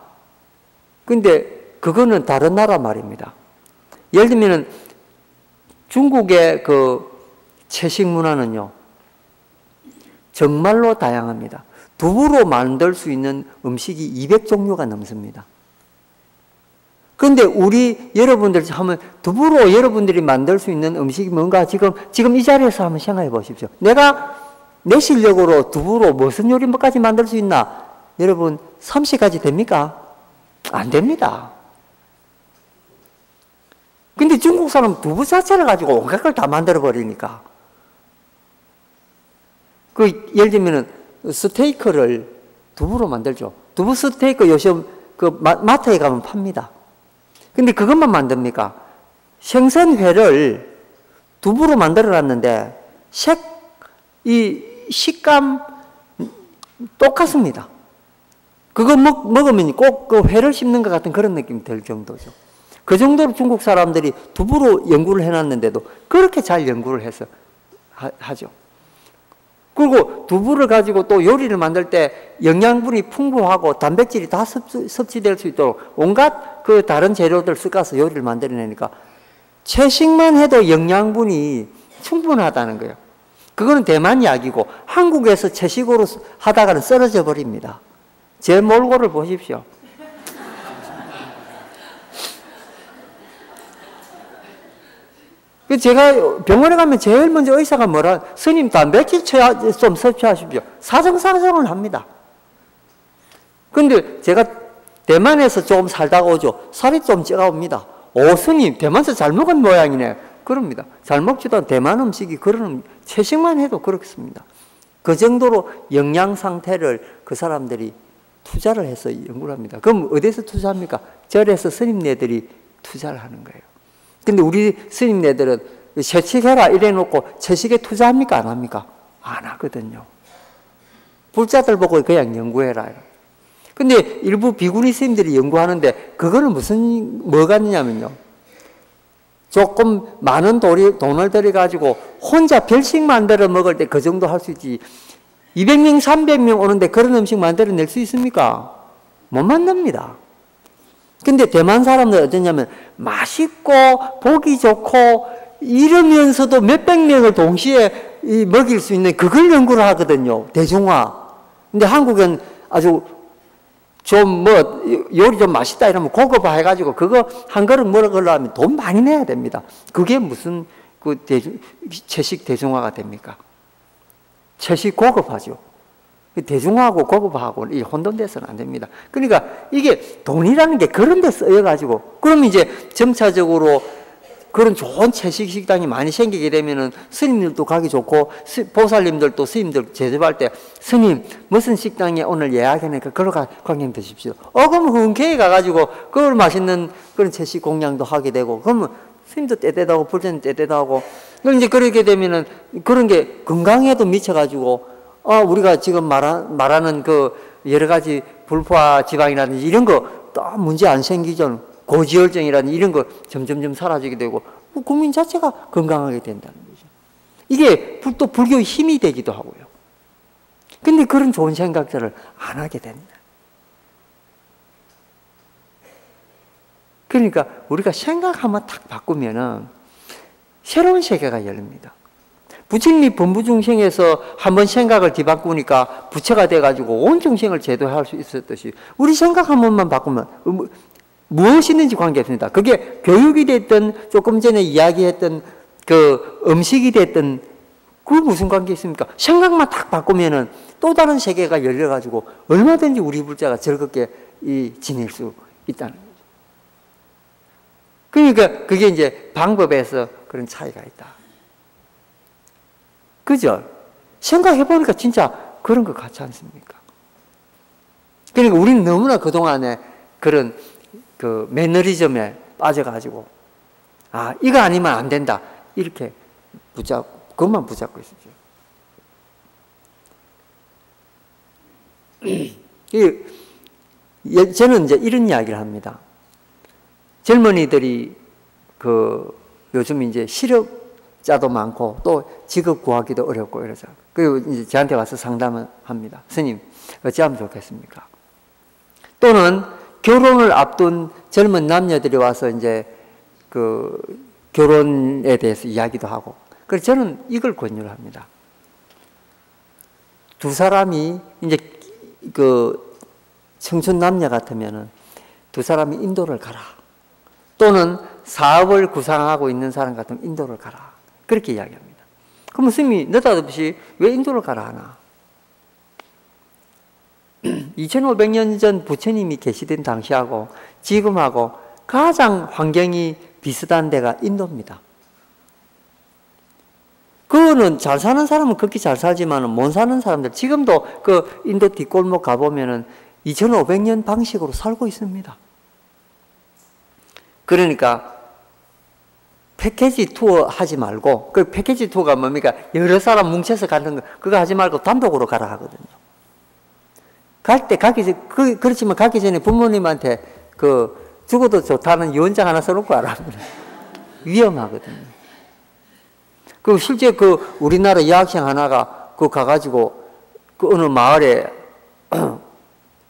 근데 그거는 다른 나라 말입니다. 예를 들면 중국의 그 채식 문화는요, 정말로 다양합니다. 두부로 만들 수 있는 음식이 200종류가 넘습니다. 그런데 여러분들 하면 두부로 여러분들이 만들 수 있는 음식이 뭔가 지금 이 자리에서 한번 생각해 보십시오. 내 실력으로 두부로 무슨 요리까지 만들 수 있나? 여러분 30가지 됩니까? 안 됩니다. 근데 중국 사람은 두부 자체를 가지고 온갖 걸 다 만들어 버리니까. 예를 들면은 스테이크를 두부로 만들죠. 두부 스테이크 요즘 마트에 가면 팝니다. 근데 그것만 만듭니까? 생선회를 두부로 만들어 놨는데 이 식감 똑같습니다. 그거 먹으면 꼭 그 회를 씹는 것 같은 그런 느낌이 들 정도죠. 그 정도로 중국 사람들이 두부로 연구를 해놨는데도 그렇게 잘 연구를 해서 하죠. 그리고 두부를 가지고 또 요리를 만들 때 영양분이 풍부하고 단백질이 다 섭취될 수 있도록 온갖 그 다른 재료들 섞어서 요리를 만들어내니까 채식만 해도 영양분이 충분하다는 거예요. 그거는 대만 이야기고 한국에서 채식으로 하다가는 쓰러져 버립니다. 제 몰골을 보십시오. 제가 병원에 가면 제일 먼저 의사가 스님 단백질 좀 섭취하십시오. 사정사정을 합니다. 근데 제가 대만에서 조금 살다가 오죠. 살이 좀 찌가옵니다. 스님 대만에서 잘 먹은 모양이네. 그럽니다. 잘 먹지도 않은 대만 음식이 채식만 해도 그렇습니다. 그 정도로 영양 상태를 그 사람들이 투자를 해서 연구를 합니다. 그럼 어디서 투자합니까? 절에서 스님네들이 투자를 하는 거예요. 근데 우리 스님네들은 채식해라 이래놓고 채식에 투자합니까? 안 합니까? 안 하거든요. 불자들 보고 그냥 연구해라. 근데 일부 비구니 스님들이 연구하는데 그거는 뭐가 있냐면요. 조금 많은 돈을 들여가지고 혼자 별식 만들어 먹을 때 그 정도 할 수 있지. 200명, 300명 오는데 그런 음식 만들어낼 수 있습니까? 못 만듭니다. 근데 대만 사람들은 어떠냐면 맛있고 보기 좋고 이러면서도 몇백 명을 동시에 먹일 수 있는 그걸 연구를 하거든요. 대중화. 근데 한국은 아주 좀 요리 좀 맛있다 이러면 고급화 해가지고 그거 한 그릇 먹으려고 하면 돈 많이 내야 됩니다. 그게 무슨 채식 대중화가 됩니까? 채식 고급화죠. 대중화하고 고급화하고 이 혼돈돼서는 안 됩니다. 그러니까 이게 돈이라는 게 그런 데 쓰여가지고, 그럼 이제 점차적으로 그런 좋은 채식 식당이 많이 생기게 되면은 스님들도 가기 좋고, 보살님들도 스님들 제접할 때, 스님 무슨 식당에 오늘 예약해니까 그걸 관광 드십시오. 그럼 흔쾌히 가가지고 그걸 맛있는 그런 채식 공양도 하게 되고, 그러면 스님도 때때도 하고 불자님 때때도 하고, 그럼 이제 그렇게 되면은 그런 게 건강에도 미쳐가지고, 우리가 지금 말하는 그 여러 가지 불포화 지방이라든지 이런 거 또 문제 안 생기죠. 고지혈증이라든지 이런 거 점점점 사라지게 되고, 국민 자체가 건강하게 된다는 거죠. 이게 또 불교의 힘이 되기도 하고요. 근데 그런 좋은 생각들을 안 하게 된다. 그러니까 우리가 생각 한번 탁 바꾸면은 새로운 세계가 열립니다. 부처님이 범부중생에서 한번 생각을 뒤바꾸니까 부처가 돼가지고 온 중생을 제도할 수 있었듯이, 우리 생각 한 번만 바꾸면 무엇이 있는지 관계없습니다. 그게 교육이 됐든 조금 전에 이야기했던 그 음식이 됐든 그게 무슨 관계 있습니까? 생각만 딱 바꾸면은 또 다른 세계가 열려가지고 얼마든지 우리 불자가 즐겁게 지낼 수 있다는 거죠. 그러니까 그게 이제 방법에서 그런 차이가 있다. 그죠? 생각해보니까 진짜 그런 것 같지 않습니까? 그러니까 우리는 너무나 그동안에 그런 그 매너리즘에 빠져가지고, 이거 아니면 안 된다. 이렇게 그것만 붙잡고 있었죠. 저는 이제 이런 이야기를 합니다. 젊은이들이 요즘 이제 실업자도 많고 또 직업 구하기도 어렵고 이러죠. 그리고 이제 저한테 와서 상담을 합니다. 스님, 어찌하면 좋겠습니까? 또는 결혼을 앞둔 젊은 남녀들이 와서 이제 그 결혼에 대해서 이야기도 하고, 그래서 저는 이걸 권유를 합니다. 두 사람이 이제 그 청춘 남녀 같으면은 두 사람이 인도를 가라. 또는 사업을 구상하고 있는 사람 같으면 인도를 가라. 그렇게 이야기합니다. 그럼 스님이 느닷없이 왜 인도를 가라 하나? 2500년 전 부처님이 계시던 당시하고 지금하고 가장 환경이 비슷한 데가 인도입니다. 그거는 잘 사는 사람은 그렇게 잘 살지만 못 사는 사람들, 지금도 그 인도 뒷골목 가보면은 2500년 방식으로 살고 있습니다. 그러니까 패키지 투어 하지 말고, 그 패키지 투어가 뭡니까? 여러 사람 뭉쳐서 가는 거, 그거 하지 말고 단독으로 가라 하거든요. 그렇지만 가기 전에 부모님한테 죽어도 좋다는 유언장 하나 써놓고 가라. 위험하거든요. 실제 우리나라 여학생 하나가 가가지고 어느 마을에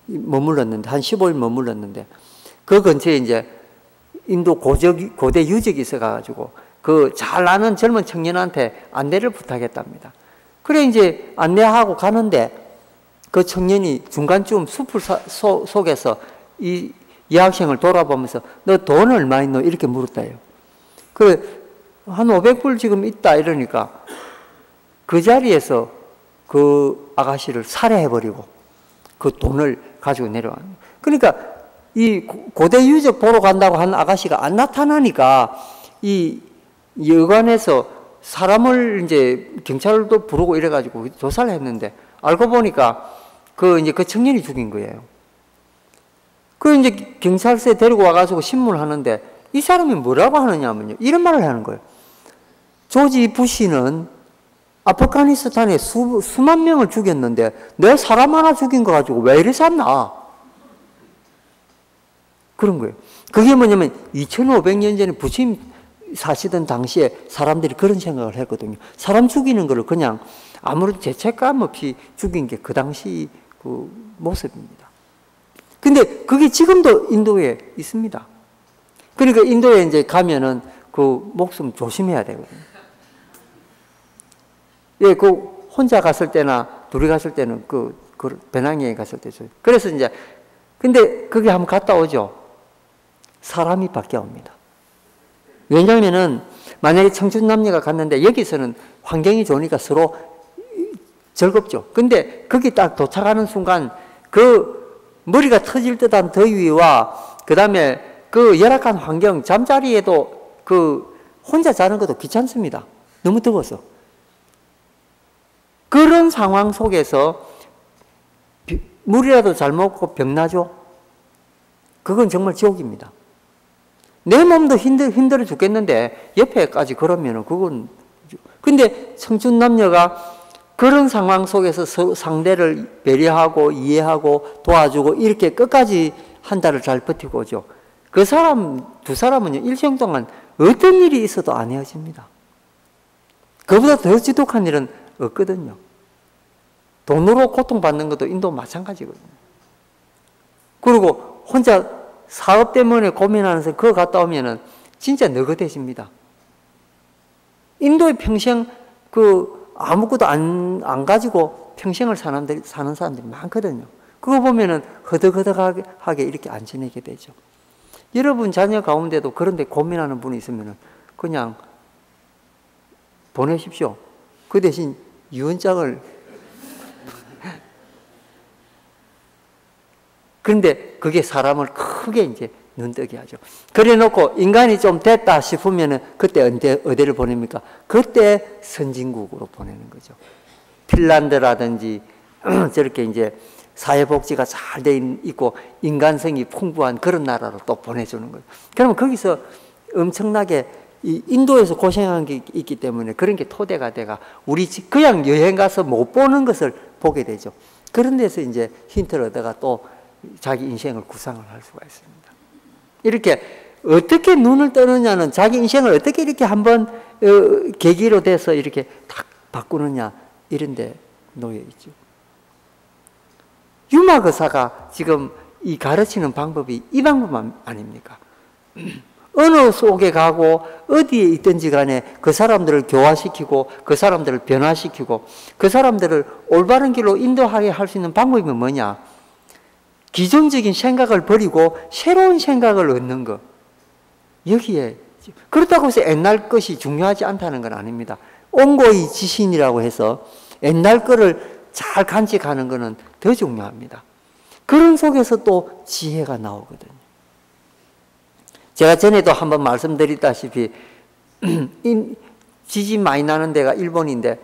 머물렀는데, 한 15일 머물렀는데, 그 근처에 이제 인도 고대 유적이 있어가지고 잘 아는 젊은 청년한테 안내를 부탁했답니다. 그래 이제 안내하고 가는데 그 청년이 중간쯤 숲을 속에서 이 여학생을 돌아보면서 너 돈 얼마 있노? 이렇게 물었다요. 그래 한 500불 지금 있다 이러니까 그 자리에서 그 아가씨를 살해해버리고 그 돈을 가지고 내려왔어요. 그러니까 이 고대 유적 보러 간다고 한 아가씨가 안 나타나니까 이 여관에서 사람을 이제 경찰도 부르고 이래가지고 조사를 했는데 알고 보니까 이제 그 청년이 죽인 거예요. 이제 경찰서에 데리고 와가지고 신문을 하는데 이 사람이 뭐라고 하느냐면요. 이런 말을 하는 거예요. 조지 부시는 아프가니스탄에 수만 명을 죽였는데 내 사람 하나 죽인 거 가지고 왜 이래 샀나? 그런 거예요. 그게 뭐냐면 2500년 전에 부처님 사시던 당시에 사람들이 그런 생각을 했거든요. 사람 죽이는 거를 그냥 아무런 죄책감 없이 죽인 게 그 당시 그 모습입니다. 근데 그게 지금도 인도에 있습니다. 그러니까 인도에 이제 가면은 그 목숨 조심해야 되거든요. 예, 혼자 갔을 때나 둘이 갔을 때는 배낭여행 갔을 때죠. 그래서 이제 근데 거기 한번 갔다 오죠. 사람이 바뀌어옵니다. 왜냐하면은 만약에 청춘 남녀가 갔는데 여기서는 환경이 좋으니까 서로 즐겁죠. 근데 거기 딱 도착하는 순간 그 머리가 터질 듯한 더위와 그 다음에 그 열악한 환경, 잠자리에도 그 혼자 자는 것도 귀찮습니다. 너무 더워서. 그런 상황 속에서 물이라도 잘 먹고 병나죠? 그건 정말 지옥입니다. 내 몸도 힘들어 죽겠는데 옆에까지 그러면은 그건. 근데 청춘 남녀가 그런 상황 속에서 상대를 배려하고 이해하고 도와주고 이렇게 끝까지 한 달을 잘 버티고 오죠. 그 사람, 두 사람은요, 일정 동안 어떤 일이 있어도 안 헤어집니다. 그보다 더 지독한 일은 없거든요. 돈으로 고통받는 것도 인도 마찬가지거든요. 그리고 혼자 사업 때문에 고민하면서 그거 갔다 오면은 진짜 너긋해집니다. 인도에 평생 아무것도 안 가지고 평생을 사는 사람들이 많거든요. 그거 보면은 허덕허덕하게 이렇게 안 지내게 되죠. 여러분 자녀 가운데도 그런데 고민하는 분이 있으면은 그냥 보내십시오. 그 대신 유언장을. 그런데 그게 사람을 크게 이제 눈뜨게 하죠. 그래 놓고 인간이 좀 됐다 싶으면은 그때 어디를 보냅니까? 그때 선진국으로 보내는 거죠. 핀란드라든지 저렇게 이제 사회복지가 잘 돼 있고 인간성이 풍부한 그런 나라로 또 보내주는 거예요. 그러면 거기서 엄청나게 이 인도에서 고생한 게 있기 때문에 그런 게 토대가 돼가 우리 그냥 여행 가서 못 보는 것을 보게 되죠. 그런 데서 이제 힌트를 얻다가 또 자기 인생을 구상을 할 수가 있습니다. 이렇게 어떻게 눈을 뜨느냐는 자기 인생을 어떻게 이렇게 한번 계기로 돼서 이렇게 딱 바꾸느냐 이런 데 놓여 있죠. 유마거사가 지금 이 가르치는 방법이 이 방법 아닙니까? 어느 속에 가고 어디에 있든지 간에 그 사람들을 교화시키고 그 사람들을 변화시키고 그 사람들을 올바른 길로 인도하게 할 수 있는 방법이 뭐냐? 기존적인 생각을 버리고 새로운 생각을 얻는 것. 여기에 그렇다고 해서 옛날 것이 중요하지 않다는 건 아닙니다. 온고의 지신이라고 해서 옛날 거를 잘 간직하는 것은 더 중요합니다. 그런 속에서 또 지혜가 나오거든요. 제가 전에도 한번 말씀드렸다시피 지진 많이 나는 데가 일본인데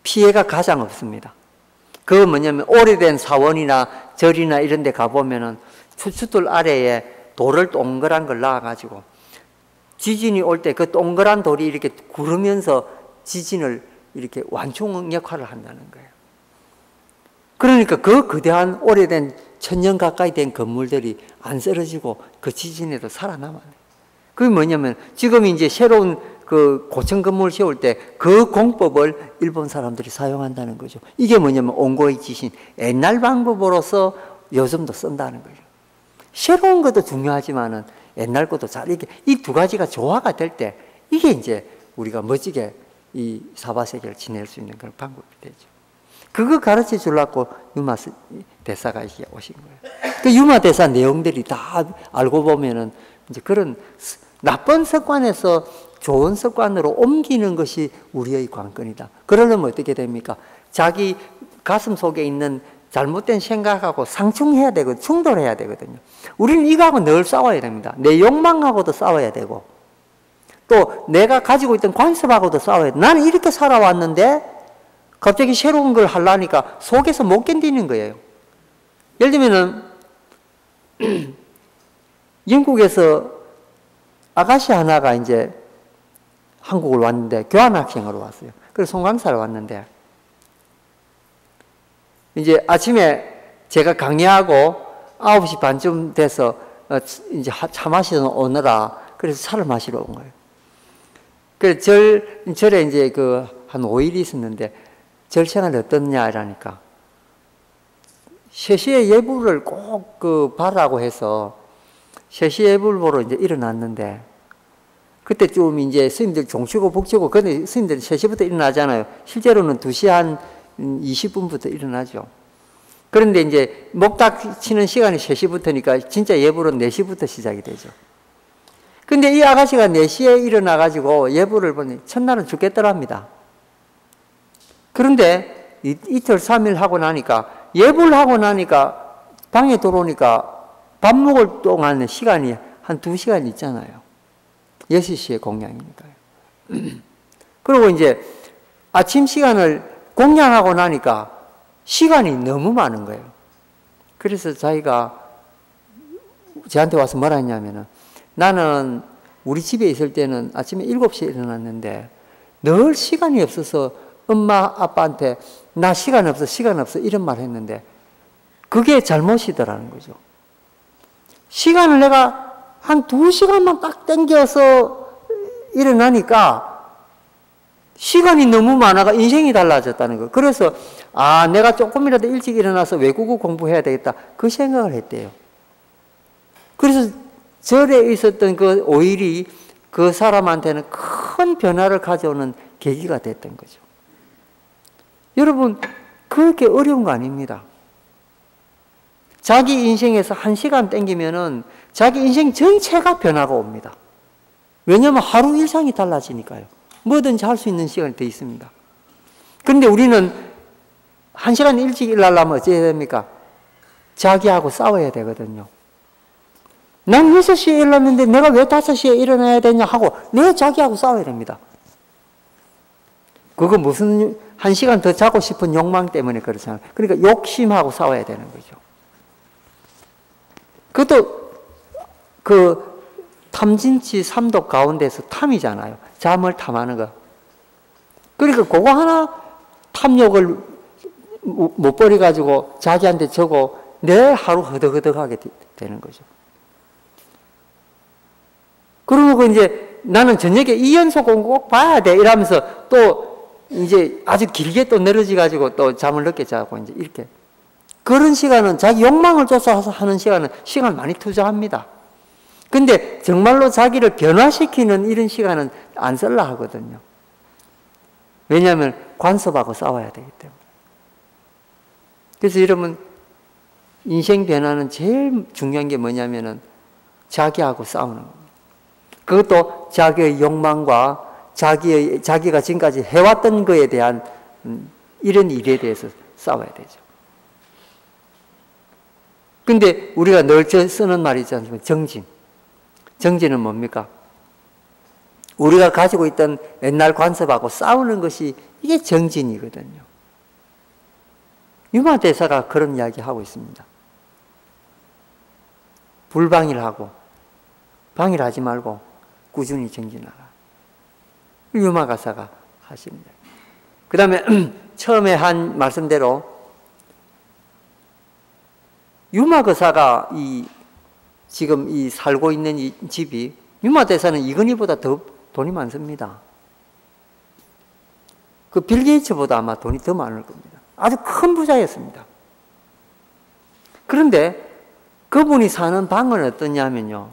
피해가 가장 없습니다. 그건 뭐냐면 오래된 사원이나 절이나 이런 데 가보면은 추수들 아래에 돌을 동그란 걸 놔가지고 지진이 올 때 그 동그란 돌이 이렇게 구르면서 지진을 이렇게 완충 역할을 한다는 거예요. 그러니까 그 거대한 오래된 1000년 가까이 된 건물들이 안 쓰러지고 그 지진에도 살아남아요. 그게 뭐냐면 지금 이제 새로운 그 고층 건물 세울 때 그 공법을 일본 사람들이 사용한다는 거죠. 이게 뭐냐면 온고의 지신, 옛날 방법으로서 요즘도 쓴다는 거죠. 새로운 것도 중요하지만은 옛날 것도 잘 이렇게 이 두 가지가 조화가 될 때 이게 이제 우리가 멋지게 이 사바세계를 지낼 수 있는 그런 방법이 되죠. 그거 가르쳐 주려고 유마 대사가 이렇게 오신 거예요. 그 유마 대사 내용들이 다 알고 보면은 이제 그런 나쁜 습관에서 좋은 습관으로 옮기는 것이 우리의 관건이다. 그러려면 어떻게 됩니까? 자기 가슴 속에 있는 잘못된 생각하고 상충해야 되고 충돌해야 되거든요. 우리는 이거하고 늘 싸워야 됩니다. 내 욕망하고도 싸워야 되고 또 내가 가지고 있던 관습하고도 싸워야 돼. 나는 이렇게 살아왔는데 갑자기 새로운 걸 하려니까 속에서 못 견디는 거예요. 예를 들면은 영국에서 아가씨 하나가 이제 한국을 왔는데 교환학생으로 왔어요. 그래서 송강사를 왔는데 이제 아침에 제가 강의하고 9시 반쯤 돼서 이제 차 마시러 오느라 그래서 차를 마시러 온 거예요. 그래서 절에 이제 한 5일 있었는데 절 생활이 어떻냐 이러니까 3시에 예불을 꼭 봐라고 해서 3시 예불 보러 이제 일어났는데 그때쯤 이제 스님들 종치고 북치고 근데 스님들 3시부터 일어나잖아요. 실제로는 2시 한 20분부터 일어나죠. 그런데 이제 목탁 치는 시간이 3시부터니까 진짜 예불은 4시부터 시작이 되죠. 근데 이 아가씨가 4시에 일어나가지고 예불을 보니 첫날은 죽겠더랍니다. 그런데 이틀 3일 하고 나니까 예불 하고 나니까 방에 들어오니까 밥 먹을 동안의 시간이 한 2시간 있잖아요. 6시에 공양이니까요. 그리고 이제 아침 시간을 공양하고 나니까 시간이 너무 많은 거예요. 그래서 자기가 저한테 와서 뭐라 했냐면은, 나는 우리 집에 있을 때는 아침에 7시에 일어났는데 늘 시간이 없어서 엄마 아빠한테 나 시간 없어 이런 말 했는데 그게 잘못이더라는 거죠. 시간을 내가 한 2시간만 딱 땡겨서 일어나니까 시간이 너무 많아가 인생이 달라졌다는 거예요. 그래서 내가 조금이라도 일찍 일어나서 외국어 공부해야 되겠다, 그 생각을 했대요. 그래서 절에 있었던 그 5일이 그 사람한테는 큰 변화를 가져오는 계기가 됐던 거죠. 여러분, 그렇게 어려운 거 아닙니다. 자기 인생에서 1시간 땡기면은 자기 인생 전체가 변화가 옵니다. 왜냐하면 하루 일상이 달라지니까요. 뭐든지 할 수 있는 시간이 더 있습니다. 그런데 우리는 1시간 일찍 일어나려면 어찌해야 됩니까? 자기하고 싸워야 되거든요. 난 6시에 일어났는데 내가 왜 5시에 일어나야 되냐 하고 내 자기하고 싸워야 됩니다. 그거 무슨 1시간 더 자고 싶은 욕망 때문에 그렇잖아요. 그러니까 욕심하고 싸워야 되는 거죠. 그것도 그 탐진치 삼독 가운데서 탐이잖아요. 잠을 탐하는 거. 그러니까 그거 하나 탐욕을 못 버려가지고 자기한테 저고 내 하루 허덕허덕하게 되는 거죠. 그러고 이제 나는 저녁에 2연속 공부 꼭 봐야 돼 이러면서 또 이제 아주 길게 또 늘어지가지고 또 잠을 늦게 자고 이제 이렇게. 그런 시간은 자기 욕망을 쫓아서 하는 시간은 시간을 많이 투자합니다. 근데 정말로 자기를 변화시키는 이런 시간은 안 쓸라 하거든요. 왜냐하면 관습하고 싸워야 되기 때문에. 그래서 여러분, 인생 변화는 제일 중요한 게 뭐냐면은 자기하고 싸우는 겁니다. 그것도 자기의 욕망과 자기가 지금까지 해왔던 거에 대한 이런 일에 대해서 싸워야 되죠. 근데 우리가 늘 쓰는 말이 있지 않습니까? 정진. 정진은 뭡니까? 우리가 가지고 있던 옛날 관습하고 싸우는 것이 이게 정진이거든요. 유마 대사가 그런 이야기 하고 있습니다. 불방일하고 방일하지 말고 꾸준히 정진하라. 유마 가사가 하십니다. 그 다음에 처음에 한 말씀대로 유마 거사가 지금 살고 있는 이 집이, 유마 대사는 이건희보다 더 돈이 많습니다. 그 빌 게이츠보다 아마 돈이 더 많을 겁니다. 아주 큰 부자였습니다. 그런데 그분이 사는 방은 어떠냐면요,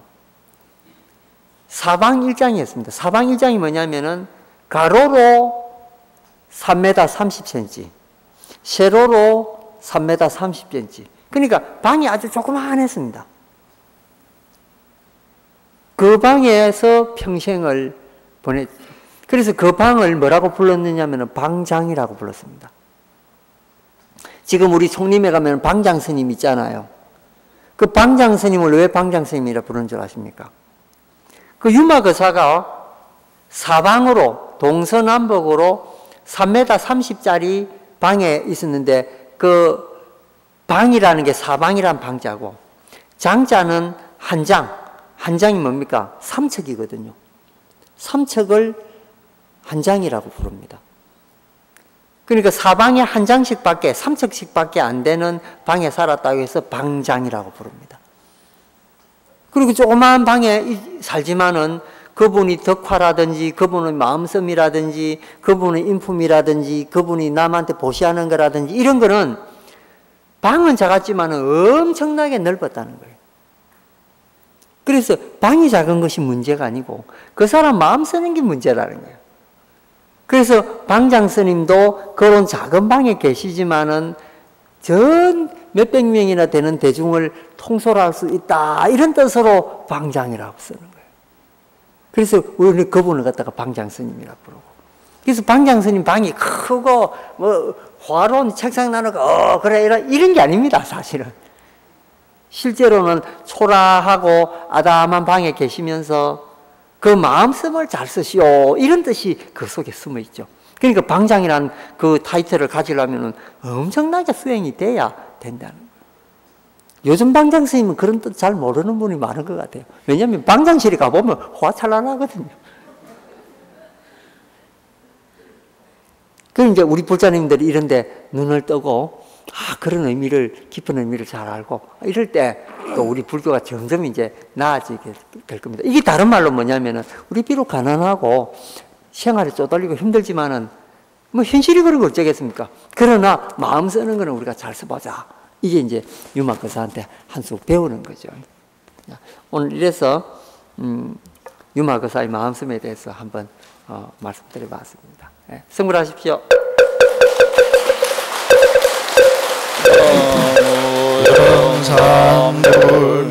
사방일장이었습니다. 사방일장이 뭐냐면은 가로로 3m 30cm, 세로로 3m 30cm. 그러니까 방이 아주 조그만했습니다. 그 방에서 평생을 보냈죠. 그래서 그 방을 뭐라고 불렀느냐면 방장이라고 불렀습니다. 지금 우리 송림에 가면 방장 스님 있잖아요. 그 방장 스님을 왜 방장 스님이라 부르는 줄 아십니까? 그 유마 거사가 사방으로 동서남북으로 3m 30짜리 방에 있었는데 그 방이라는 게 사방이란 방자고 장자는 한장, 한장이 뭡니까? 삼척이거든요. 삼척을 한장이라고 부릅니다. 그러니까 사방에 한 장씩밖에, 삼척씩밖에 안 되는 방에 살았다고 해서 방장이라고 부릅니다. 그리고 조그마한 방에 살지만은 그분이 덕화라든지 그분의 마음씀이라든지 그분의 인품이라든지 그분이 남한테 보시하는 거라든지 이런 거는 방은 작았지만 엄청나게 넓었다는 거예요. 그래서 방이 작은 것이 문제가 아니고 그 사람 마음 쓰는 게 문제라는 거예요. 그래서 방장 스님도 그런 작은 방에 계시지만은 전 몇백 명이나 되는 대중을 통솔할 수 있다, 이런 뜻으로 방장이라고 쓰는 거예요. 그래서 우리는 그분을 갖다가 방장 스님이라고 부르고, 그래서 방장스님 방이 크고 뭐 화로운 책상 나누고 그래 이런 게 아닙니다. 사실은 실제로는 초라하고 아담한 방에 계시면서 그 마음씀을 잘 쓰시오 이런 뜻이 그 속에 숨어 있죠. 그러니까 방장이라는 그 타이틀을 가지려면 엄청나게 수행이 돼야 된다는 거예요. 요즘 방장 스님은 그런 뜻 잘 모르는 분이 많은 것 같아요. 왜냐하면 방장실에 가보면 화찰란하거든요. 그럼 이제 우리 불자님들이 이런데 눈을 뜨고 그런 의미를 깊은 의미를 잘 알고 이럴 때 또 우리 불교가 점점 이제 나아지게 될 겁니다. 이게 다른 말로 뭐냐면은 우리 비록 가난하고 생활에 쪼달리고 힘들지만은 뭐 현실이 그런 거 어쩌겠습니까? 그러나 마음 쓰는 거는 우리가 잘 써보자. 이게 이제 유마거사한테 한 수 배우는 거죠. 오늘 이래서 유마거사의 마음씀에 대해서 한번 말씀드려봤습니다. 네, 성불하십시오. 영삼불